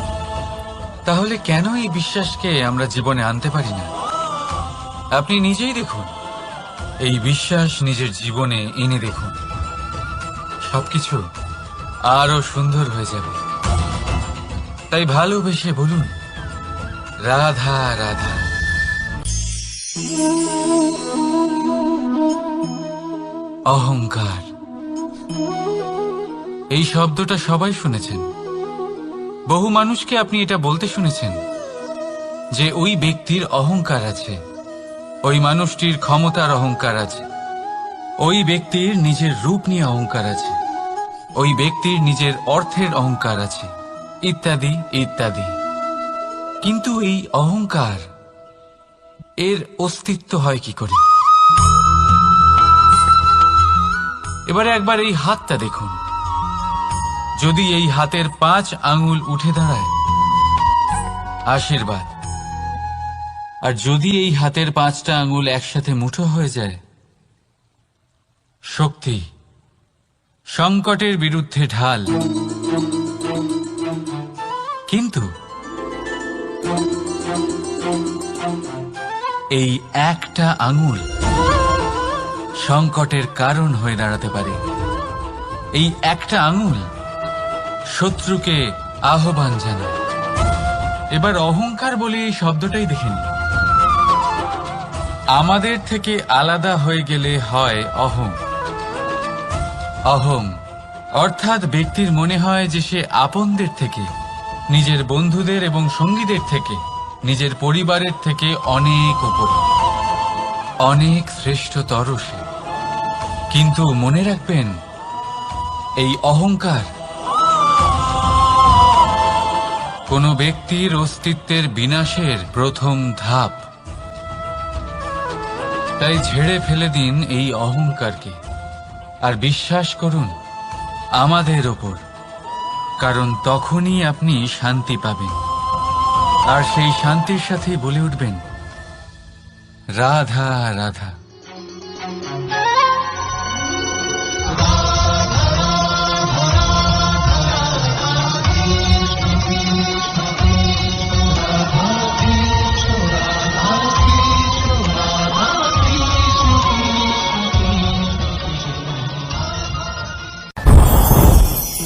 A: তাহলে কেন এই বিশ্বাসকে আমরা জীবনে আনতে পারি না? আপনি নিজেই দেখুন, এই বিশ্বাস নিজের জীবনে এনে দেখুন, সবকিছু আরো সুন্দর হয়ে যাবে। তাই ভালোবেসে বলুন, রাধা রাধা। অহংকার, এই শব্দটা সবাই শুনেছেন। বহু মানুষকে আপনি এটা বলতে শুনেছেন যে ওই ব্যক্তির অহংকার আছে, ওই মানুষটির ক্ষমতার অহংকার আছে, ওই ব্যক্তির নিজের রূপ নিয়ে অহংকার আছে, ওই ব্যক্তির নিজের অর্থের অহংকার আছে, ইত্যাদি ইত্যাদি। কিন্তু এই অহংকার, এর অস্তিত্ব হয় কি করে? এবারে একবার এই হাতটা দেখুন। যদি এই হাতের 5 আঙ্গুল উঠে দাঁড়ায়, আশীর্বাদ। আর যদি এই হাতের 5টা আঙ্গুল একসাথে মুঠো হয়ে যায়, শক্তি, সংকটের বিরুদ্ধে ঢাল। কিন্তু এই একটা আঙ্গুল সংকটের কারণ হয়ে দাঁড়াতে পারে। এই একটা আঙ্গুল শত্রুকে আহ্বান জানায়। এবার অহংকার বলে এই শব্দটাই দেখে নিন। আমাদের থেকে আলাদা হয়ে গেলে হয় অহং। অহং অর্থাৎ ব্যক্তির মনে হয় যে সে আপনদের থেকে, নিজের বন্ধুদের এবং সঙ্গীদের থেকে, নিজের পরিবারের থেকে অনেক উপরে, অনেক শ্রেষ্ঠতর সে। কিন্তু মনে রাখবেন, এই অহংকার কোনো ব্যক্তির অস্তিত্বের বিনাশের প্রথম ধাপ। তাই ঝেড়ে ফেলে দিন এই অহংকারকে, আর বিশ্বাস করুন আমাদের ওপর, কারণ তখনই আপনি শান্তি পাবেন। আর সেই শান্তির সাথে বলে উঠবেন, রাধা রাধা।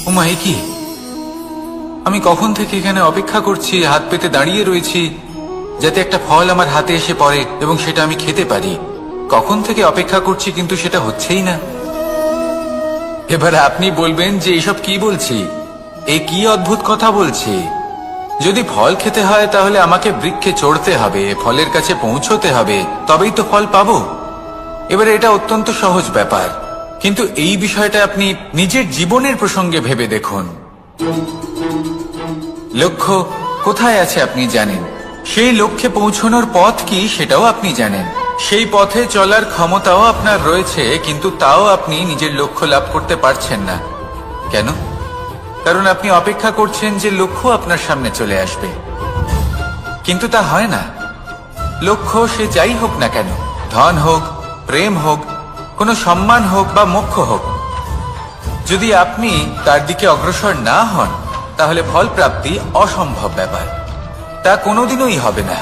A: ওমা, এ কি? আমি কখন থেকে এখানে অপেক্ষা করছি, হাত পেতে দাঁড়িয়ে রয়েছি যাতে একটা ফল আমার হাতে এসে পড়ে এবং সেটা আমি খেতে পারি। কখন থেকে অপেক্ষা করছি, কিন্তু সেটা হচ্ছেই না। এবার আপনি বলবেন যে এসব কি বলছি, এ কি অদ্ভুত কথা বলছি। যদি ফল খেতে হয় তাহলে আমাকে বৃক্ষে চড়তে হবে, ফলের কাছে পৌঁছতে হবে, তবেই তো ফল পাবো। এবারে এটা অত্যন্ত সহজ ব্যাপার, কিন্তু এই বিষয়টা আপনি নিজের জীবনের প্রসঙ্গে ভেবে দেখুন। লক্ষ্য কোথায় আছে আপনি জানেন, সেই লক্ষ্যে পৌঁছানোর পথ কি সেটাও আপনি জানেন, সেই পথে চলার ক্ষমতাও আপনার রয়েছে, কিন্তু তাও আপনি নিজের লক্ষ্য লাভ করতে পারছেন না। কেন? কারণ আপনি অপেক্ষা করছেন যে লক্ষ্য আপনার সামনে চলে আসবে, কিন্তু তা হয় না। লক্ষ্য সে যাই হোক না কেন, ধন হোক, প্রেম হোক, কোনো সম্মান হোক বা মোক্ষ হোক, যদি আপনি তার দিকে অগ্রসর না হন তাহলে ফল প্রাপ্তি অসম্ভব ব্যাপার, তা কোনোদিনই হবে না।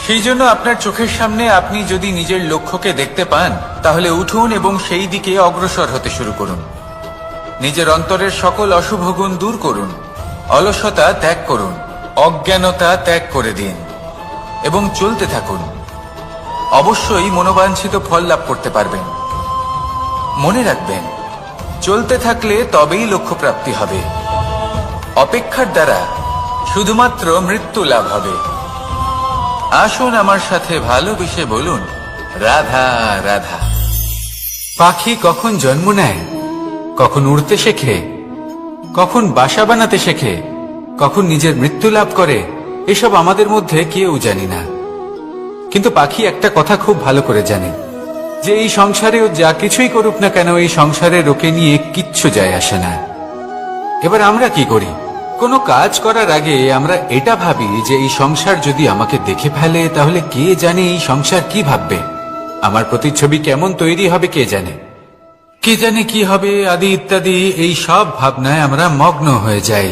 A: সেই জন্য আপনার চোখের সামনে আপনি যদি নিজের লক্ষ্যকে দেখতে পান তাহলে উঠুন এবং সেই দিকে অগ্রসর হতে শুরু করুন। নিজের অন্তরের সকল অশুভ গুণ দূর করুন, অলসতা ত্যাগ করুন, অজ্ঞানতা ত্যাগ করে দিন এবং চলতে থাকুন। অবশ্যই মনোবাঞ্ছিত ফল লাভ করতে পারবেন। মনে রাখবেন, চলতে থাকলে তবেই লক্ষ্য প্রাপ্তি হবে। অপেক্ষার দ্বারা শুধুমাত্র মৃত্যু লাভ হবে। আসুন আমার সাথে ভালোবেসে বলুন, রাধা রাধা। পাখি কখন জন্ম নেয়, কখন উড়তে শেখে, কখন বাসা বানাতে শেখে, কখন নিজের মৃত্যু লাভ করে, এসব আমাদের মধ্যে কেউ জানি না। কিন্তু পাখি একটা কথা খুব ভালো করে জানে, যে এই সংসারে ও যা কিছুই করুক না কেন, এই সংসারে ওকে নিয়ে কিচ্ছু যায় আসে না। এবার আমরা কি করি? কোনো কাজ করার আগে আমরা এটা ভাবি যে এই সংসার যদি আমাকে দেখে ফেলে তাহলে কে জানে এই সংসার কি ভাববে, আমার প্রতিচ্ছবি কেমন তৈরি হবে কে জানে, কে জানে কি হবে আদি ইত্যাদি। এই সব ভাবনায় আমরা মগ্ন হয়ে যাই।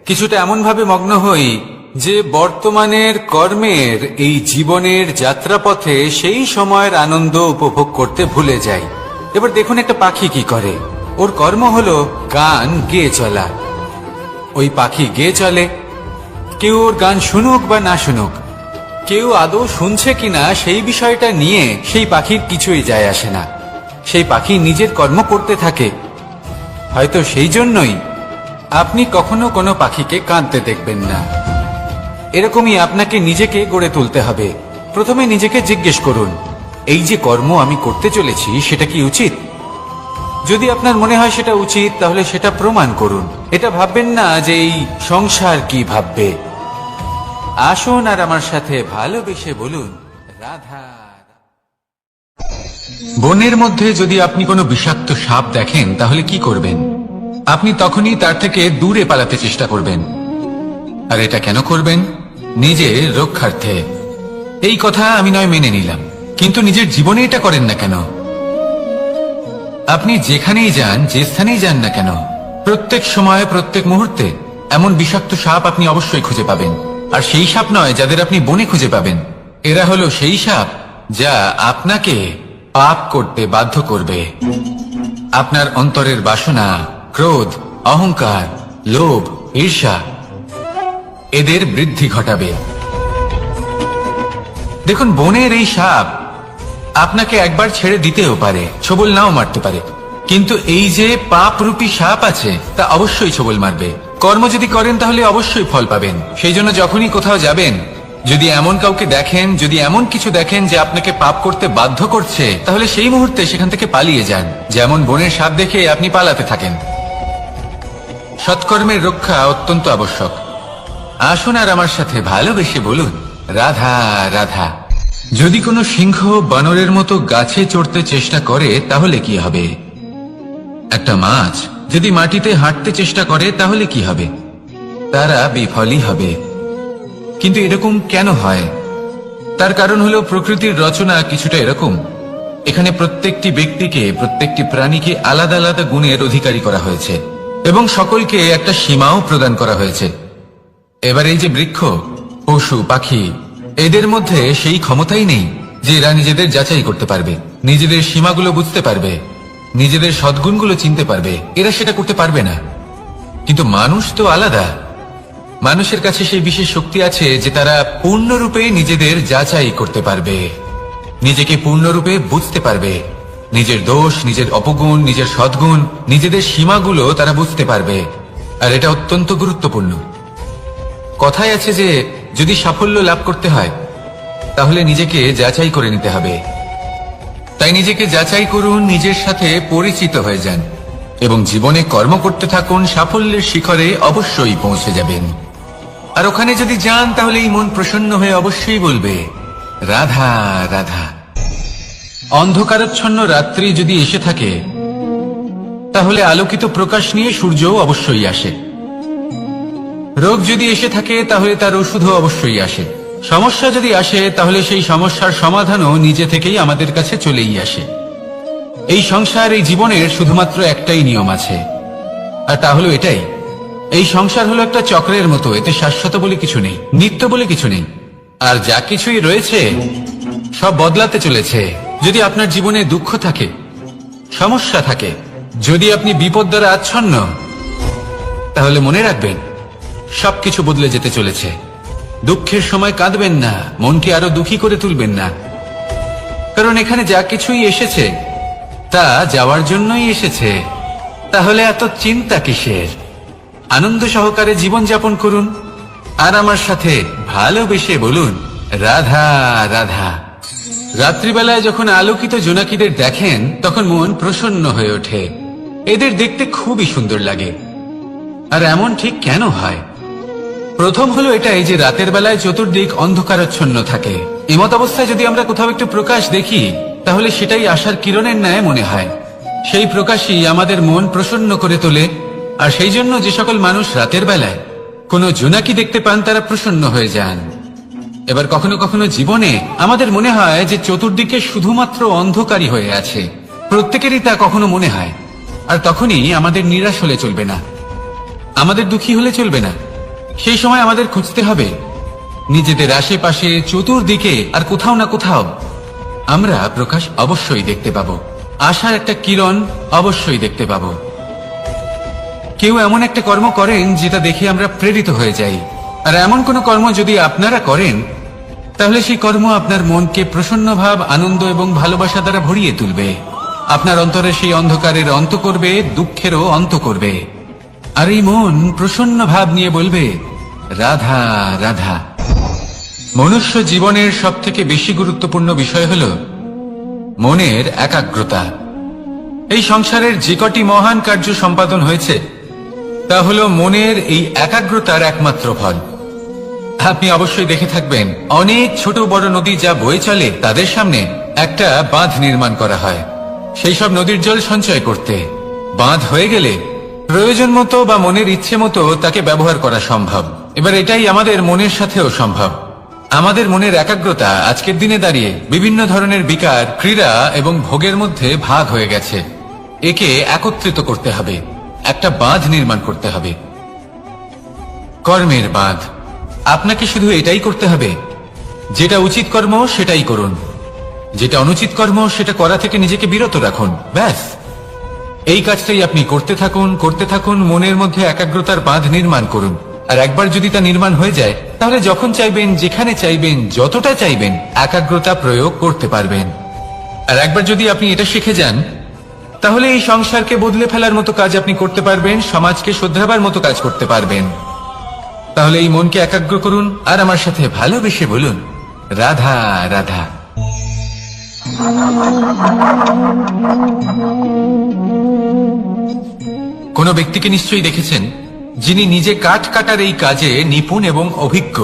A: কিছুটা এমন ভাবে মগ্ন হই যে বর্তমানের কর্মের এই জীবনের যাত্রাপথে সেই সময়ের আনন্দ উপভোগ করতে ভুলে যাই। এবার দেখুন একটা পাখি কি করে, ওর কর্ম হলো গান গেয়ে চলা। ওই পাখি গেয়ে চলে, কেউ ওর গান শুনুক বা না শুনুক, কেউ আদৌ শুনছে কিনা সেই বিষয়টা নিয়ে সেই পাখির কিছুই যায় আসে না। সেই পাখি নিজের কর্ম করতে থাকে। হয়তো সেই জন্যই আপনি কখনো কোনো পাখিকে কাঁদতে দেখবেন না। এরকমই আপনাকে নিজেকে গড়ে তুলতে হবে। প্রথমে নিজেকে জিজ্ঞেস করুন, এই যে কর্ম আমি করতে চলেছি সেটা কি উচিত? যদি আপনার মনে হয় সেটা উচিত তাহলে সেটা প্রমাণ করুন। এটা ভাববেন না যে এই সংসার কি ভাববে। আসুন আর আমার সাথে ভালোবেসে বলুন, রাধা। বনের মধ্যে যদি আপনি কোনো বিষাক্ত সাপ দেখেন তাহলে কি করবেন? আপনি তখনই তার থেকে দূরে পালাতে চেষ্টা করবেন। আর এটা কেন করবেন? নিজের রক্ষার্থে। এই কথা আমি নয় মেনে নিলাম, কিন্তু নিজের জীবনে এটা করেন না কেন? আপনি যেখানেই যান, যে স্থানেই যান না কেন, প্রত্যেক সময় প্রত্যেক মুহূর্তে এমন বিষাক্ত সাপ আপনি অবশ্যই খুঁজে পাবেন। আর সেই সাপ নয় যাদের আপনি বনে খুঁজে পাবেন, এরা হলো সেই সাপ যা আপনাকে পাপ করতে বাধ্য করবে। আপনার অন্তরের বাসনা, ক্রোধ, অহংকার, লোভ, ঈর্ষা এদের বৃদ্ধি ঘটাবে। দেখুন, বনের এই সাপ আপনাকে একবার ছেড়ে দিতেও পারে, ছোবল নাও মারতে পারে, কিন্তু এই যে পাপরূপী সাপ আছে তা অবশ্যই ছোবল মারবে। কর্ম যদি করেন তাহলে অবশ্যই ফল পাবেন। সেই জন্য যখনই কোথাও যাবেন, যদি এমন কাউকে দেখেন, যদি এমন কিছু দেখেন যে আপনাকে পাপ করতে বাধ্য করছে, তাহলে সেই মুহূর্তে সেখান থেকে পালিয়ে যান। যেমন বনের সাপ দেখে আপনি পালাতে থাকেন। সৎকর্মের রক্ষা অত্যন্ত আবশ্যক। আসুন আর আমার সাথে ভালোবেসে বলুন, রাধা রাধা। যদি কোনো সিংহ বানরের মতো গাছে চড়তে চেষ্টা করে তাহলে কি হবে? একটা মাছ যদি মাটিতে হাঁটতে চেষ্টা করে তাহলে কি হবে? তারা বিফলই হবে। কিন্তু এরকম কেন হয়? তার কারণ হলো প্রকৃতির রচনা কিছুটা এরকম। এখানে প্রত্যেকটি ব্যক্তিকে, প্রত্যেকটি প্রাণীকে আলাদা আলাদা গুণের অধিকারী করা হয়েছে এবং সকলকে একটা সীমাও প্রদান করা হয়েছে। এবার এই যে বৃক্ষ, পশু, পাখি, এদের মধ্যে সেই ক্ষমতাই নেই যে এরা নিজেদের যাচাই করতে পারবে, নিজেদের সীমাগুলো বুঝতে পারবে, নিজেদের সদ্গুণগুলো চিনতে পারবে। এরা সেটা করতে পারবে না। কিন্তু মানুষ তো আলাদা। মানুষের কাছে সেই বিশেষ শক্তি আছে যে তারা পূর্ণরূপে নিজেদের যাচাই করতে পারবে, নিজেকে পূর্ণরূপে বুঝতে পারবে, নিজের দোষ, নিজের অপগুণ, নিজের সদ্গুণ, নিজেদের সীমাগুলো তারা বুঝতে পারবে। আর এটা অত্যন্ত গুরুত্বপূর্ণ। কথায় আছে যে যদি সাফল্য লাভ করতে হয় তাহলে নিজেকে যাচাই করে নিতে হবে। তাই নিজেকে যাচাই করুন, নিজের সাথে পরিচিত হয়ে যান এবং জীবনে কর্ম করতে থাকুন। সাফল্যের শিখরে অবশ্যই পৌঁছে যাবেন। আর ওখানে যদি যান তাহলে এই মন প্রসন্ন হয়ে অবশ্যই বলবে, রাধা রাধা। অন্ধকারাচ্ছন্ন রাত্রি যদি এসে থাকে তাহলে আলোকিত প্রকাশ নিয়ে সূর্যও অবশ্যই আসে। রোগ যদি এসে থাকে তাহলে তার ওষুধও অবশ্যই আসে। সমস্যা যদি আসে তাহলে সেই সমস্যার সমাধানও নিজে থেকেই আমাদের কাছে চলেই আসে। এই সংসার, এই জীবনের শুধুমাত্র একটাই নিয়ম আছে, আর তা হলো এটাই, এই সংসার হলো একটা চক্রের মতো। এতে শাশ্বত বলে কিছু নেই, নিত্য বলে কিছু নেই। আর যা কিছুই রয়েছে সব বদলাতে চলেছে। যদি আপনার জীবনে দুঃখ থাকে, সমস্যা থাকে, যদি আপনি বিপদ দ্বারা আচ্ছন্ন, তাহলে মনে রাখবেন সবকিছু বদলে যেতে চলেছে। দুঃখের সময় কাঁদবেন না, মনকে আরো দুঃখী করে তুলবেন না, কারণ এখানে যা কিছুই এসেছে তা যাওয়ার জন্যই এসেছে। তাহলে এত চিন্তা কিসের? আনন্দ সহকারে জীবন যাপন করুন আর আমার সাথে ভালোবেসে বলুন, রাধা রাধা। রাত্রিবেলায় যখন আলোকিত জোনাকিদের দেখেন তখন মন প্রসন্ন হয়ে ওঠে। এদের দেখতে খুবই সুন্দর লাগে। আর এমন ঠিক কেন হয়? প্রথম হলো এটাই যে রাতের বেলায় চতুর্দিক অন্ধকারাচ্ছন্ন থাকে। এমত অবস্থায় যদি আমরা কোথাও একটু প্রকাশ দেখি তাহলে সেটাই আশার কিরণের ন্যায় মনে হয়। সেই প্রকাশই আমাদের মন প্রসন্ন করে তোলে। আর সেই জন্য যে সকল মানুষ রাতের বেলায় কোনো জোনাকি দেখতে পান তারা প্রসন্ন হয়ে যান। এবার কখনো কখনো জীবনে আমাদের মনে হয় যে চতুর্দিকে শুধুমাত্র অন্ধকারই হয়ে আছে। প্রত্যেকেরই তা কখনো মনে হয়। আর তখনই আমাদের নিরাশ হলে চলবে না, আমাদের দুঃখী হলে চলবে না। সেই সময় আমাদের খুঁজতে হবে নিজেদের আশেপাশে, চতুর্দিকে, আর কোথাও না কোথাও আমরা প্রকাশ অবশ্যই দেখতে পাবো, আশার একটা কিরণ অবশ্যই দেখতে পাবো। কেউ এমন একটা কর্ম করেন যেটা দেখে আমরা প্রেরিত হয়ে যাই। আর এমন কোন কর্ম যদি আপনারা করেন তাহলে সেই কর্ম আপনার মনকে প্রসন্ন ভাব, আনন্দ এবং ভালোবাসা দ্বারা ভরিয়ে তুলবে। আপনার অন্তরে সেই অন্ধকারের অন্ত করবে, দুঃখেরও অন্ত করবে। আর এই মন প্রসন্ন ভাব নিয়ে বলবে, রাধা রাধা। মনুষ্য জীবনের সব থেকে বেশি গুরুত্বপূর্ণ বিষয় হল মনের একাগ্রতা। এই সংসারের যে কটি মহান কার্য সম্পাদন হয়েছে তা হল মনের এই একাগ্রতার একমাত্র ফল। আপনি অবশ্যই দেখে থাকবেন অনেক ছোট বড় নদী যা বয়ে চলে তাদের সামনে একটা বাঁধ নির্মাণ করা হয় সেই সব নদীর জল সঞ্চয় করতে। বাঁধ হয়ে গেলে প্রয়োজন মতো বা মনের ইচ্ছে মতো তাকে ব্যবহার করা সম্ভব। এবার এটাই আমাদের মনের সাথেও সম্ভব। আমাদের মনের একাগ্রতা আজকের দিনে দাঁড়িয়ে বিভিন্ন ধরনের বিকার, ক্রীড়া এবং ভোগের মধ্যে ভাগ হয়ে গেছে। একে একত্রিত করতে হবে, একটা বাঁধ নির্মাণ করতে হবে, কর্মের বাঁধ। আপনাকে শুধু এটাই করতে হবে, যেটা উচিত কর্ম সেটাই করুন, যেটা অনুচিত কর্ম সেটা করা থেকে নিজেকে বিরত রাখুন। ব্যাস, এই কাজটাই আপনি করতে থাকুন, করতে থাকুন। মনের মধ্যে একাগ্রতার বাঁধ নির্মাণ করুন। আর একবার যদি তা নির্মাণ হয়ে যায় তাহলে যখন চাইবেন, যেখানে চাইবেন, যতটা চাইবেন একাগ্রতা প্রয়োগ করতে পারবেন। আর একবার যদি আপনি এটা শিখে যান তাহলে এই সংসারকে বদলে ফেলার মতো কাজ আপনি করতে পারবেন, সমাজকে শোধরাবার মতো কাজ করতে পারবেন। তাহলে এই মনকে একাগ্র করুন আর আমার সাথে ভালোবেসে বলুন, রাধা রাধা। কোন ব্যক্তিকে নিশ্চয়ই দেখেছেন যিনি নিজে কাঠ কাটার এই কাজে নিপুণ এবং অভিজ্ঞ।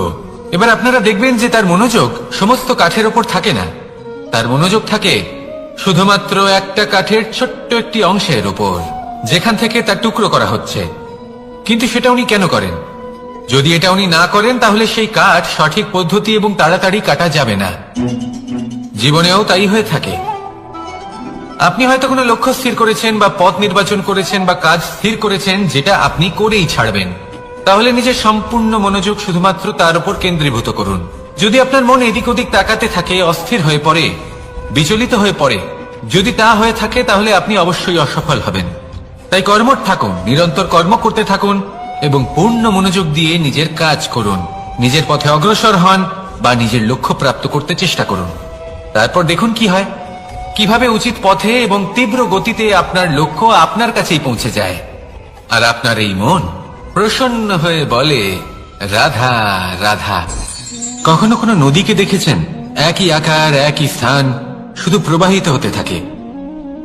A: এবার আপনারা দেখবেন যে তার মনোযোগ সমস্ত কাঠের ওপর থাকে না, তার মনোযোগ থাকে শুধুমাত্র একটা কাঠের ছোট্ট একটি অংশের উপর। যেখান থেকে তার টুকরো করা হচ্ছে। কিন্তু সেটা উনি কেন করেন? যদি এটা উনি না করেন তাহলে সেই কাঠ সঠিক পদ্ধতি এবং তাড়াতাড়ি কাটা যাবে না। জীবনেও তাই হয়ে থাকে। আপনি হয়তো কোনো লক্ষ্য স্থির করেছেন বা পথ নির্বাচন করেছেন বা কাজ স্থির করেছেন যেটা আপনি করেই ছাড়বেন। তাহলে নিজের সম্পূর্ণ মনোযোগ শুধুমাত্র তার উপর কেন্দ্রীভূত করুন। যদি আপনার মন এদিক ওদিক তাকাতে থাকে, অস্থির হয়ে পড়ে, বিচলিত হয়ে পড়ে, যদি তা হয়ে থাকে তাহলে আপনি অবশ্যই অসফল হবেন। তাই কর্মঠ থাকুন, নিরন্তর কর্ম করতে থাকুন এবং পূর্ণ মনোযোগ দিয়ে নিজের কাজ করুন। নিজের পথে অগ্রসর হন বা নিজের লক্ষ্য প্রাপ্ত করতে চেষ্টা করুন। তারপর দেখুন কি হয়, কিভাবে উচিত পথে এবং তীব্র গতিতে আপনার লক্ষ্য আপনার কাছেই পৌঁছে যায়। আর আপনার এই মন প্রসন্ন হয়ে বলে, রাধা রাধা। কখনো কোনো নদীকে দেখেছেন? একই আকার, একই স্থান, শুধু প্রবাহিত হতে থাকে।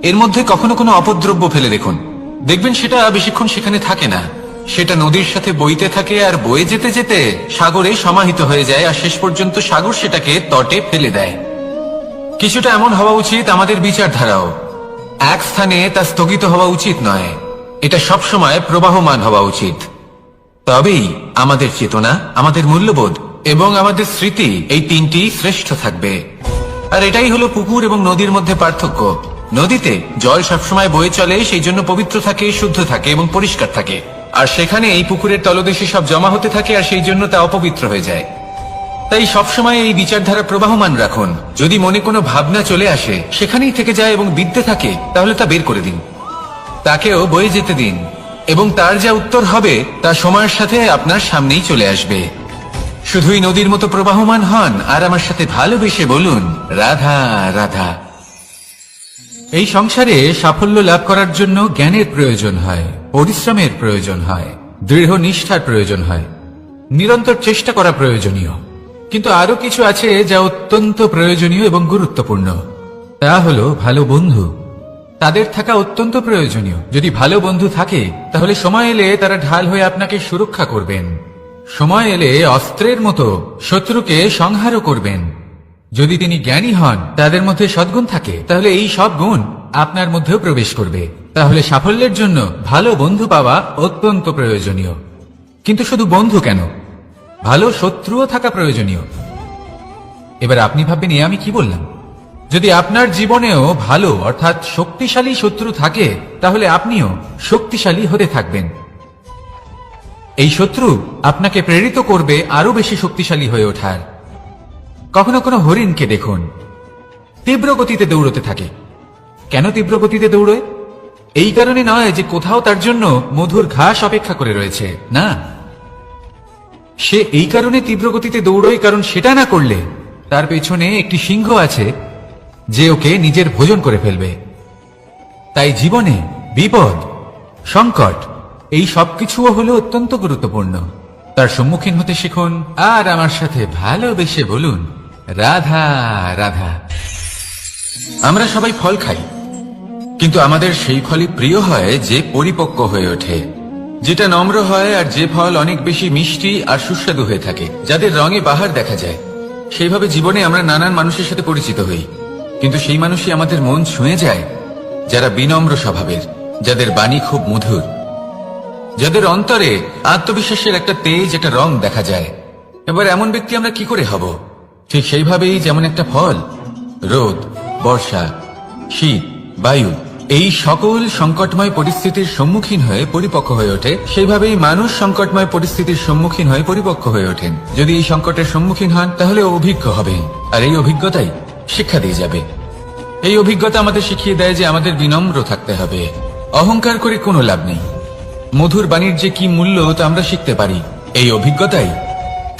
A: এর মধ্যে কখনো কোনো অপদ্রব্য ফেলে দেখুন, দেখবেন সেটা বেশিক্ষণ সেখানে থাকে না। সেটা নদীর সাথে বইতে থাকে আর বয়ে যেতে যেতে সাগরে সমাহিত হয়ে যায়, আর শেষ পর্যন্ত সাগর সেটাকে তটে ফেলে দেয়। কিছুটা এমন হওয়া উচিত আমাদের বিচারধারাও। এক স্থানে তা স্থগিত হওয়া উচিত নয়, এটা সবসময় প্রবাহমান হওয়া উচিত। তবেই আমাদের চেতনা, আমাদের মূল্যবোধ এবং আমাদের স্মৃতি, এই তিনটি শ্রেষ্ঠ থাকবে। আর এটাই হলো পুকুর এবং নদীর মধ্যে পার্থক্য। নদীতে জল সবসময় বয়ে চলে, সেই জন্য পবিত্র থাকে, শুদ্ধ থাকে এবং পরিষ্কার থাকে। আর সেখানে এই পুকুরের তলদেশে সব জমা হতে থাকে, আর সেই জন্য তা অপবিত্র হয়ে যায়। তাই সবসময় এই বিচারধারা প্রবাহমান রাখুন। যদি মনে কোনো ভাবনা চলে আসে, সেখানেই থেকে যায় এবং বিদ্যে থাকে, তাহলে তা বের করে দিন, তাকেও বয়ে যেতে দিন, এবং তার যা উত্তর হবে তা সময়ের সাথে আপনার সামনেই চলে আসবে। শুধুই নদীর মতো প্রবাহমান হন আর আমার সাথে ভালোবেসে বলুন, রাধা রাধা। এই সংসারে সাফল্য লাভ করার জন্য জ্ঞানের প্রয়োজন হয়, পরিশ্রমের প্রয়োজন হয়, দৃঢ় নিষ্ঠার প্রয়োজন হয়, নিরন্তর চেষ্টা করা প্রয়োজনীয়। কিন্তু আরো কিছু আছে যা অত্যন্ত প্রয়োজনীয় এবং গুরুত্বপূর্ণ। তা হলো ভালো বন্ধু। তাদের থাকা অত্যন্ত প্রয়োজনীয়। যদি ভালো বন্ধু থাকে তাহলে সময় এলে তারা ঢাল হয়ে আপনাকে সুরক্ষা করবেন। সময় এলে অস্ত্রের মতো শত্রুকে সংহারও করবেন। যদি তিনি জ্ঞানী হন, তাদের মধ্যে সদ্গুণ থাকে, তাহলে এই সব গুণ আপনার মধ্যেও প্রবেশ করবে। তাহলে সাফল্যের জন্য ভালো বন্ধু পাওয়া অত্যন্ত প্রয়োজনীয়। কিন্তু শুধু বন্ধু কেন, ভালো শত্রুও থাকা প্রয়োজনীয়। এবার আপনি ভাববেন, এ আমি কি বললাম? যদি আপনার জীবনেও ভালো অর্থাৎ শক্তিশালী শত্রু থাকে, তাহলে আপনিও শক্তিশালী হতে থাকবেন। এই শত্রু আপনাকে প্রেরিত করবে আরো বেশি শক্তিশালী হয়ে ওঠার। কখনো কোনো হরিণকে দেখুন, তীব্র গতিতে দৌড়তে থাকে। কেন তীব্র গতিতে দৌড়ে? এই কারণে নয় যে কোথাও তার জন্য মধুর ঘাস অপেক্ষা করে রয়েছে, না। সে এই কারণে তীব্র গতিতে দৌড়য় কারণ সেটা না করলে তার পেছনে একটি সিংহ আছে যে ওকে নিজের ভোজন করে ফেলবে। তাই জীবনে বিপদ, সংকট, এই সবকিছুও হলো অত্যন্ত গুরুত্বপূর্ণ। তার সম্মুখীন হতে শিখুন আর আমার সাথে ভালোবেসে বলুন, রাধা রাধা। আমরা সবাই ফল খাই, কিন্তু আমাদের সেই ফলই প্রিয় হয় যে পরিপক্ক হয়ে ওঠে, যেটা নম্র হয়, আর যে ফল অনেক বেশি মিষ্টি আর সুস্বাদু হয়ে থাকে, যাদের রঙে বাহার দেখা যায়। সেইভাবে জীবনে আমরা নানান মানুষের সাথে পরিচিত হই, কিন্তু সেই মানুষই আমাদের মন ছুঁয়ে যায় যারা বিনম্র স্বভাবের, যাদের বাণী খুব মধুর, যাদের অন্তরে আত্মবিশ্বাসের একটা তেজ, একটা রং দেখা যায়। এবার এমন ব্যক্তি আমরা কি করে হব? ঠিক সেইভাবেই যেমন একটা ফল রোদ, বর্ষা, শীত, বায়ু, এই সকল সংকটময় পরিস্থিতির সম্মুখীন হয়ে পরিপক্ক হয়ে ওঠে, সেইভাবেই মানুষ সংকটময় পরিস্থিতির সম্মুখীন হয়ে পরিপক্ক হয়ে ওঠেন। যদি এই সংকটের সম্মুখীন হন তাহলে অভিজ্ঞ হবেন, আর এই অভিজ্ঞতাই শিক্ষা দিয়ে যাবে। এই অভিজ্ঞতা আমাদের শিখিয়ে দেয় যে আমাদের বিনম্র থাকতে হবে। অহংকার করে কোনো লাভ নেই। মধুর বাণীর যে কি মূল্য তা আমরা শিখতে পারি। এই অভিজ্ঞতাই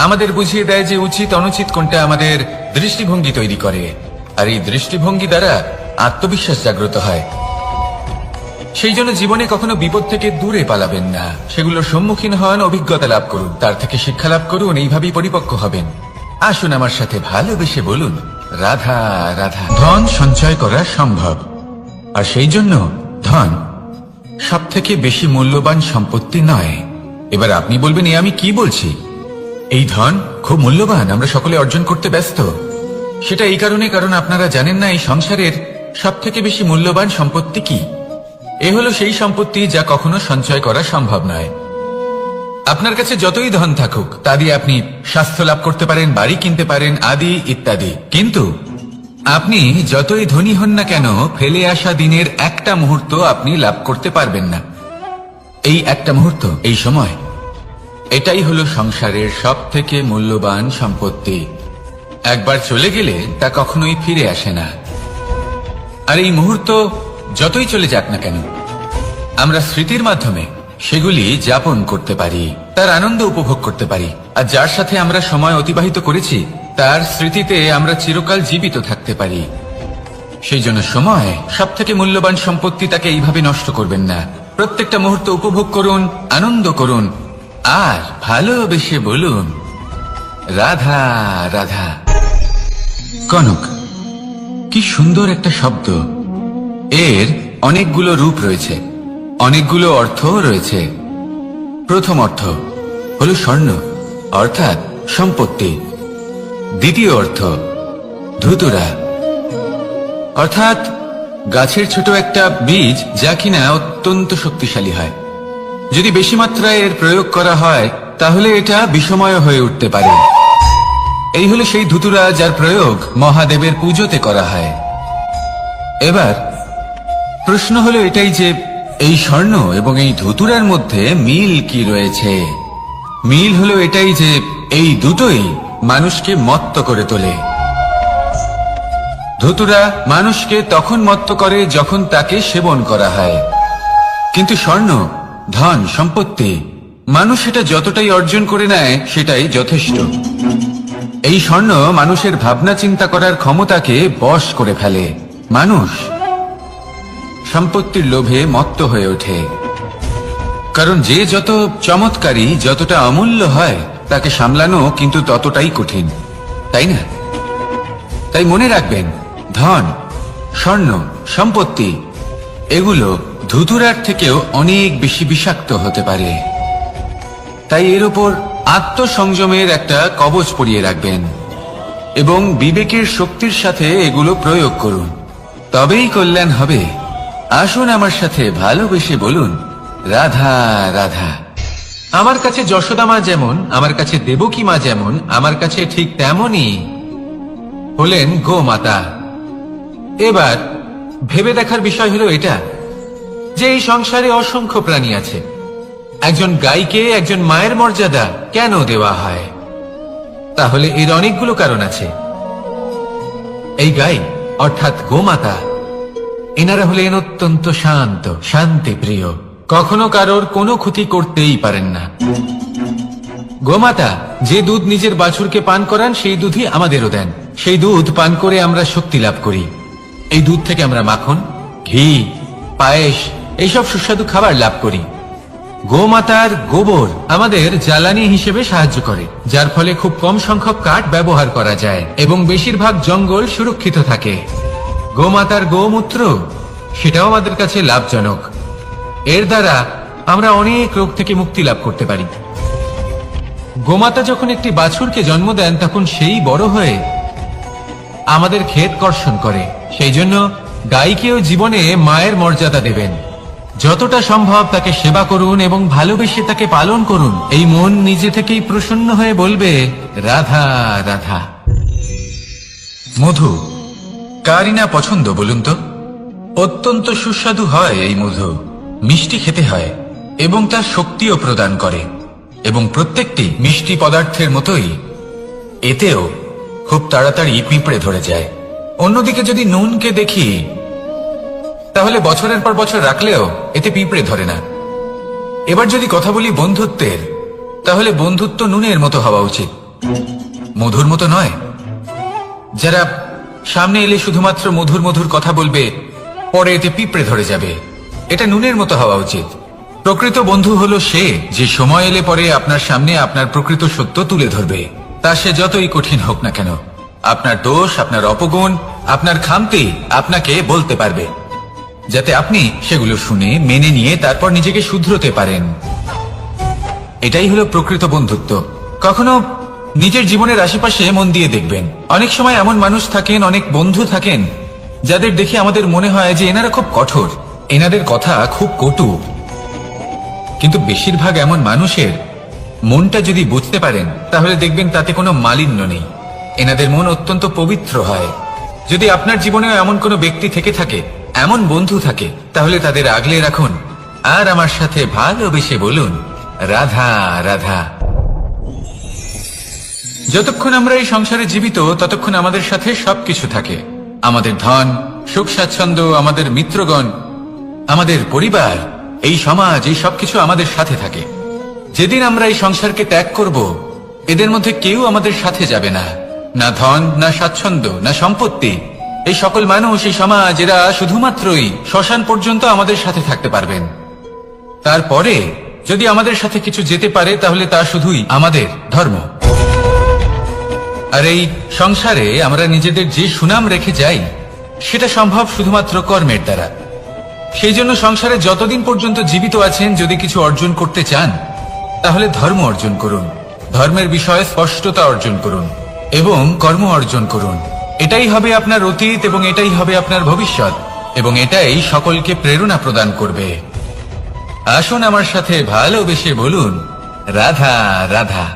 A: আমাদের বুঝিয়ে দেয় যে উচিত অনুচিত কোনটা, আমাদের দৃষ্টিভঙ্গি তৈরি করে, আর এই দৃষ্টিভঙ্গি দ্বারা আত্মবিশ্বাস জাগ্রত হয়। সেই জন্য জীবনে কখনো বিপদ থেকে দূরে পালাবেন না, সেগুলোর সম্মুখীন হন, অভিজ্ঞতা লাভ করুন, তার থেকে শিক্ষা লাভ করুন, এইভাবেই পরিপক্ক হবেন। আসুন আমার সাথে ভালোবেসে বলুন, রাধা রাধা। ধন সঞ্চয় করা সম্ভব, আর সেই জন্য ধন সব থেকে বেশি মূল্যবান সম্পত্তি নয়। এবার আপনি বলবেন, এ আমি কি বলছি? এই ধন খুব মূল্যবান, আমরা সকলে অর্জন করতে ব্যস্ত। সেটা এই কারণে, কারণ আপনারা জানেন না এই সংসারের সব থেকে বেশি মূল্যবান সম্পত্তি কি। এ হলো সেই সম্পত্তি যা কখনো সঞ্চয় করা সম্ভব নয়। আপনার কাছে যতই ধন থাকুক তা দিয়ে আপনি স্বাস্থ্য লাভ করতে পারেন, বাড়ি কিনতে পারেন, আদি ইত্যাদি, কিন্তু আপনি যতই ধনী হন না কেন ফেলে আসা দিনের একটা মুহূর্ত আপনি লাভ করতে পারবেন না। এই একটা মুহূর্ত, এই সময়, এটাই হলো সংসারের সব থেকে মূল্যবান সম্পত্তি। একবার চলে গেলে তা কখনোই ফিরে আসে না। আর এই মুহূর্ত যতই চলে যাক না কেন, আমরা স্মৃতির মাধ্যমে সেগুলি যাপন করতে পারি, তার আনন্দ উপভোগ করতে পারি। আর যার সাথে আমরা সময় অতিবাহিত করেছি তার স্মৃতিতে আমরা চিরকাল জীবিত থাকতে পারি। সেই জন্য সময় সব থেকে মূল্যবান সম্পত্তি, তাকে এইভাবে নষ্ট করবেন না। প্রত্যেকটা মুহূর্ত উপভোগ করুন, আনন্দ করুন, আর ভালোবেসে বলুন রাধা রাধা। কনক, কি সুন্দর একটা শব্দ। এর অনেকগুলো রূপ রয়েছে, অনেকগুলো অর্থও রয়েছে। প্রথম অর্থ হলো স্বর্ণ, অর্থাৎ সম্পত্তি। দ্বিতীয় অর্থ ধুতুরা, অর্থাৎ গাছের ছোট একটা বীজ, যা কিনা অত্যন্ত শক্তিশালী হয়। যদি বেশি মাত্রায় এর প্রয়োগ করা হয় তাহলে এটা বিষময় হয়ে উঠতে পারে। এই হলো সেই ধুতুরা যার প্রয়োগ মহাদেবের পুজোতে করা হয়। এবার প্রশ্ন হলো এটাই যে এই স্বর্ণ এবং এই ধুতুরার মধ্যে মিল কি রয়েছে। মিল হলো এটাই যে এই দুটোই মানুষকে মত্ত করে তোলে। ধুতুরা মানুষকে তখন মত্ত করে যখন তাকে সেবন করা হয়, কিন্তু স্বর্ণ, ধন, সম্পত্তি, মানুষ এটা যতটাই অর্জন করে নেয় সেটাই যথেষ্ট। এই স্বর্ণ মানুষের ভাবনা চিন্তা করার ক্ষমতাকে বশ করে ফেলে। মানুষ সম্পত্তির লোভে মত্ত হয়ে ওঠে, কারণ যে যত চমৎকারী, যতটা অমূল্য হয় তাকে সামলানো কিন্তু ততটাই কঠিন, তাই না? তাই মনে রাখবেন, ধন, স্বর্ণ, সম্পত্তি এগুলো ধুতুরার থেকেও অনেক বেশি বিষাক্ত হতে পারে। তাই এর উপর আত্মসংযমের একটা কবচ পরিয়ে রাখবেন এবং বিবেকের শক্তির সাথে এগুলো প্রয়োগ করুন, তবেই কল্যাণ হবে। আসুন আমার সাথে ভালোবেসে বলুন রাধা রাধা। আমার কাছে যশোদা মা যেমন, আমার কাছে দেবকী মা যেমন, আমার কাছে ঠিক তেমনই হলেন গোমাতা। এবার ভেবে দেখার বিষয় হলো এটা যে এই সংসারে অসংখ্য প্রাণী আছে, একজন গাইকে একজন মায়ের মর্যাদা কেন দেওয়া হয়? তাহলে এর অনেকগুলো কারণ আছে। এই গাই অর্থাৎ গোমাতা, এনারা হলেন অত্যন্ত শান্ত, শান্তি প্রিয়, কখনো কারোর কোনো ক্ষতি করতেই পারেন না। গোমাতা যে দুধ নিজের বাছুরকে পান করান সেই দুধই আমাদেরও দেন। সেই দুধ পান করে আমরা শক্তি লাভ করি। এই দুধ থেকে আমরা মাখন, ঘি, পায়েস এইসব সুস্বাদু খাবার লাভ করি। গোমাতার গোবর আমাদের জ্বালানি হিসেবে সাহায্য করে, যার ফলে খুব কম সংখ্যক কাঠ ব্যবহার করা যায় এবং বেশিরভাগ জঙ্গল সুরক্ষিত থাকে। গোমাতার গোমূত্র সেটাও আমাদের কাছে লাভজনক। এর দ্বারা আমরা অনেক রোগ থেকে মুক্তি লাভ করতে পারি। গোমাতা যখন একটি বাছুরকে জন্ম দেন তখন সেই বড় হয়ে আমাদের ক্ষেত কর্ষণ করে। সেই জন্য গাইকেও জীবনে মায়ের মর্যাদা দেবেন। যতটা সম্ভব তাকে সেবা করুন এবং ভালোবেসে তাকে পালন করুন। এই মন নিজে থেকেই প্রসন্ন হয়ে বলবে রাধা রাধা। মধু কারই না পছন্দ বলুন তো? অত্যন্ত সুস্বাদু হয় এই মধু, মিষ্টি খেতে হয় এবং তার শক্তিও প্রদান করে। এবং প্রত্যেকটি মিষ্টি পদার্থের মতোই এতেও খুব তাড়াতাড়ি পিঁপড়ে ধরে যায়। অন্যদিকে যদি নুনকে দেখি তাহলে বছরের পর বছর রাখলেও এতে পিঁপড়ে ধরে না। এবার যদি কথা বলি বন্ধুত্বের, তাহলে বন্ধুত্ব নুনের মতো হওয়া উচিত, মধুর মতো নয়। যারা সামনে এলে শুধুমাত্র মধুর মধুর কথা বলবে, পরে এতে পিঁপড়ে ধরে যাবে, এটা নুনের মতো হওয়া উচিত। প্রকৃত বন্ধু হলো সে যে সময় এলে পরে আপনার সামনে আপনার প্রকৃত সত্য তুলে ধরবে, তা সে যতই কঠিন হোক না কেন। আপনার দোষ, আপনার অপগুণ, আপনার খামতি আপনাকে বলতে পারবে, যাতে আপনি সেগুলো শুনে মেনে নিয়ে তারপর নিজেকে শুধরোতে পারেন। এটাই হলো প্রকৃত বন্ধুত্ব। কখনো নিজের জীবনের আশেপাশে মন দিয়ে দেখবেন, অনেক সময় এমন মানুষ থাকেন, অনেক বন্ধু থাকেন যাদের দেখে আমাদের মনে হয় যে এনারা খুব কঠোর, এনাদের কথা খুব কটু, কিন্তু বেশিরভাগ এমন মানুষের মনটা যদি বুঝতে পারেন তাহলে দেখবেন তাতে কোনো মালিন্য নেই। এনাদের মন অত্যন্ত পবিত্র হয়। যদি আপনার জীবনেও এমন কোনো ব্যক্তি থেকে থাকে, এমন বন্ধু থাকে, তাহলে তাদের আগলে রাখুন আর আমার সাথে ভালোবেসে বলুন, রাধা রাধা। যতক্ষণ আমরা এই সংসারে জীবিত ততক্ষণ আমাদের সাথে সবকিছু থাকে। আমাদের ধন, সুখ স্বাচ্ছন্দ্য, আমাদের মিত্রগণ, আমাদের পরিবার, এই সমাজ, এই সবকিছু আমাদের সাথে থাকে। যেদিন আমরা এই সংসারকে ত্যাগ করব, এদের মধ্যে কেউ আমাদের সাথে যাবে না। না ধন, না স্বাচ্ছন্দ্য, না সম্পত্তি। এই সকল মানুষ, এই সমাজ, এরা শুধুমাত্রই শ্মশান পর্যন্ত আমাদের সাথে থাকতে পারবেন। তারপরে যদি আমাদের সাথে কিছু যেতে পারে তাহলে তা শুধুই আমাদের ধর্ম। আর এই সংসারে আমরা নিজেদের যে সুনাম রেখে যাই সেটা সম্ভব শুধুমাত্র কর্মের দ্বারা। সেই জন্য সংসারে যতদিন পর্যন্ত জীবিত আছেন, যদি কিছু অর্জন করতে চান তাহলে ধর্ম অর্জন করুন, ধর্মের বিষয়ে স্পষ্টতা অর্জন করুন এবং কর্ম অর্জন করুন। এটাই হবে আপনার অতীত এবং এটাই হবে আপনার ভবিষ্যৎ, এবং এটাই সকলকে প্রেরণা প্রদান করবে। আসুন আমার সাথে ভালোবেসে বলুন, রাধা রাধা।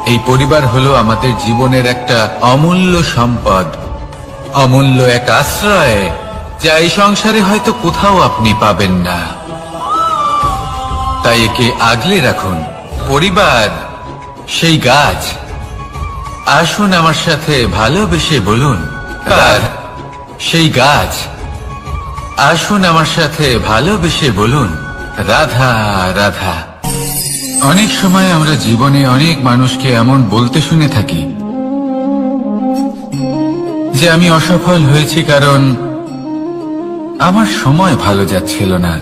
A: এই পরিবার হলো আমাদের জীবনের একটা অমূল্য সম্পদ, অমূল্য এক আশ্রয়, যা এই সংসারে হয়তো কোথাও আপনি পাবেন না। তাই একে আগলে রাখুন। পরিবার সেই গাছ। আসুন আমার সাথে ভালোবেসে বলুন, কার সেই গাছ। আসুন আমার সাথে ভালোবেসে বলুন, রাধা রাধা। অনেক সময় আমরা জীবনে অনেক মানুষকে এমন বলতে শুনে থাকি যে আমি অসফল হয়েছি কারণ আমার সময় ভালো যাচ্ছিল না।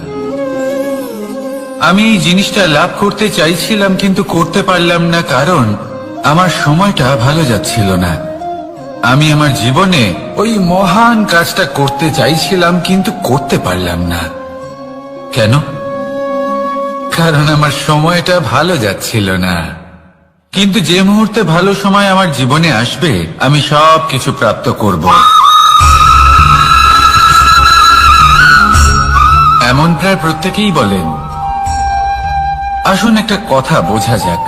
A: আমি এই জিনিসটা লাভ করতে চাইছিলাম কিন্তু করতে পারলাম না কারণ আমার সময়টা ভালো যাচ্ছিল না। আমি আমার জীবনে ওই মহান কাজটা করতে চাইছিলাম কিন্তু করতে পারলাম না। কেন? কারণ আমার সময়টা ভালো যাচ্ছিল না। কিন্তু যে মুহূর্তে ভালো সময় আমার জীবনে আসবে, আমি সব কিছু প্রাপ্ত করব। এমন প্রায় প্রত্যেকেই বলেন। আসুন একটা কথা বোঝা যাক।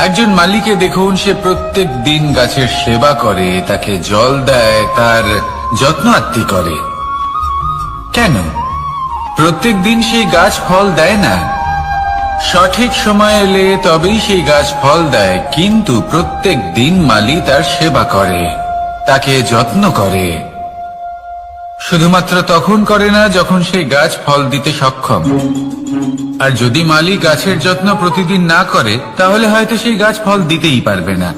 A: একজন মালিকে দেখুন, সে প্রত্যেক দিন গাছের সেবা করে, তাকে জল দেয়, তার যত্ন আত্তি করে। কেন? প্রত্যেক দিন সেই গাছ ফল দেয় না। সঠিক সময় এলে তবেই সেই গাছ ফল দেয়, কিন্তু প্রত্যেক দিন মালি তার সেবা করে, তাকে যত্ন করে। শুধুমাত্র তখন করে না যখন সেই গাছ ফল দিতে সক্ষম। আর যদি মালি গাছের যত্ন প্রতিদিন না করে তাহলে হয়তো সেই গাছ ফল দিতেই পারবে না।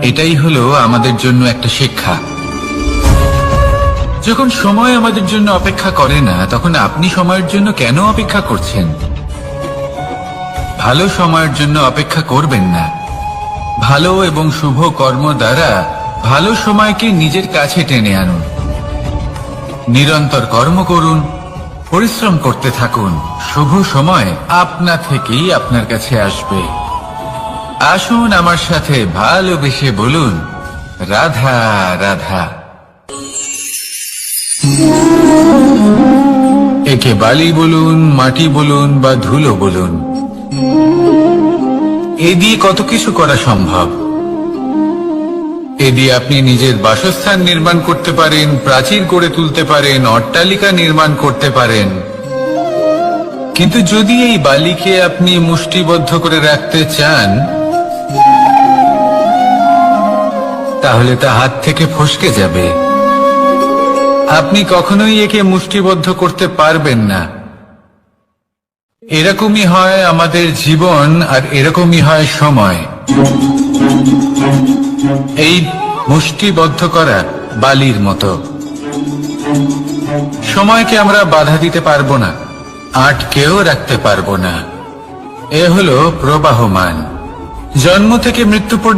A: এটাই হলো আমাদের জন্য একটা শিক্ষা। যখন সময় আমাদের জন্য অপেক্ষা করে না, তখন আপনি সময়ের জন্য কেন অপেক্ষা করছেন? ভালো সময়ের জন্য অপেক্ষা করবেন না। ভালো এবং শুভ কর্ম দ্বারা ভালো সময়কে নিজের কাছে টেনে আনুন। নিরন্তর কর্ম করুন, পরিশ্রম করতে থাকুন। শুভ সময় আপনা থেকেই আপনার কাছে আসবে। আসুন আমার সাথে ভালোবেসে বলুন, রাধা রাধা। একে বালি বলুন, মাটি বলুন বা ধুলো বলুন, এ দিয়ে কত কিছু করা সম্ভব। এ দিয়ে আপনি নিজের বাসস্থান নির্মাণ করতে পারেন, প্রাচীর করে তুলতে পারেন, অট্টালিকা নির্মাণ করতে পারেন। কিন্তু যদি এই বালিকে আপনি মুষ্টিবদ্ধ করে রাখতে চান, তাহলে তা হাত থেকে ফসকে যাবে। আপনি কখনোই একে মুষ্টিবদ্ধ করতে পারবেন না। এরকমই হয় আমাদের জীবন, আর এরকমই হয় সময়। এই মুষ্টিবদ্ধ করা বালির মতো। সময়কে আমরা বাধা দিতে পারবো না, আটকেও রাখতে পারবো না। এ হলো প্রবাহমান। জন্ম থেকে মৃত্যু পর্যন্ত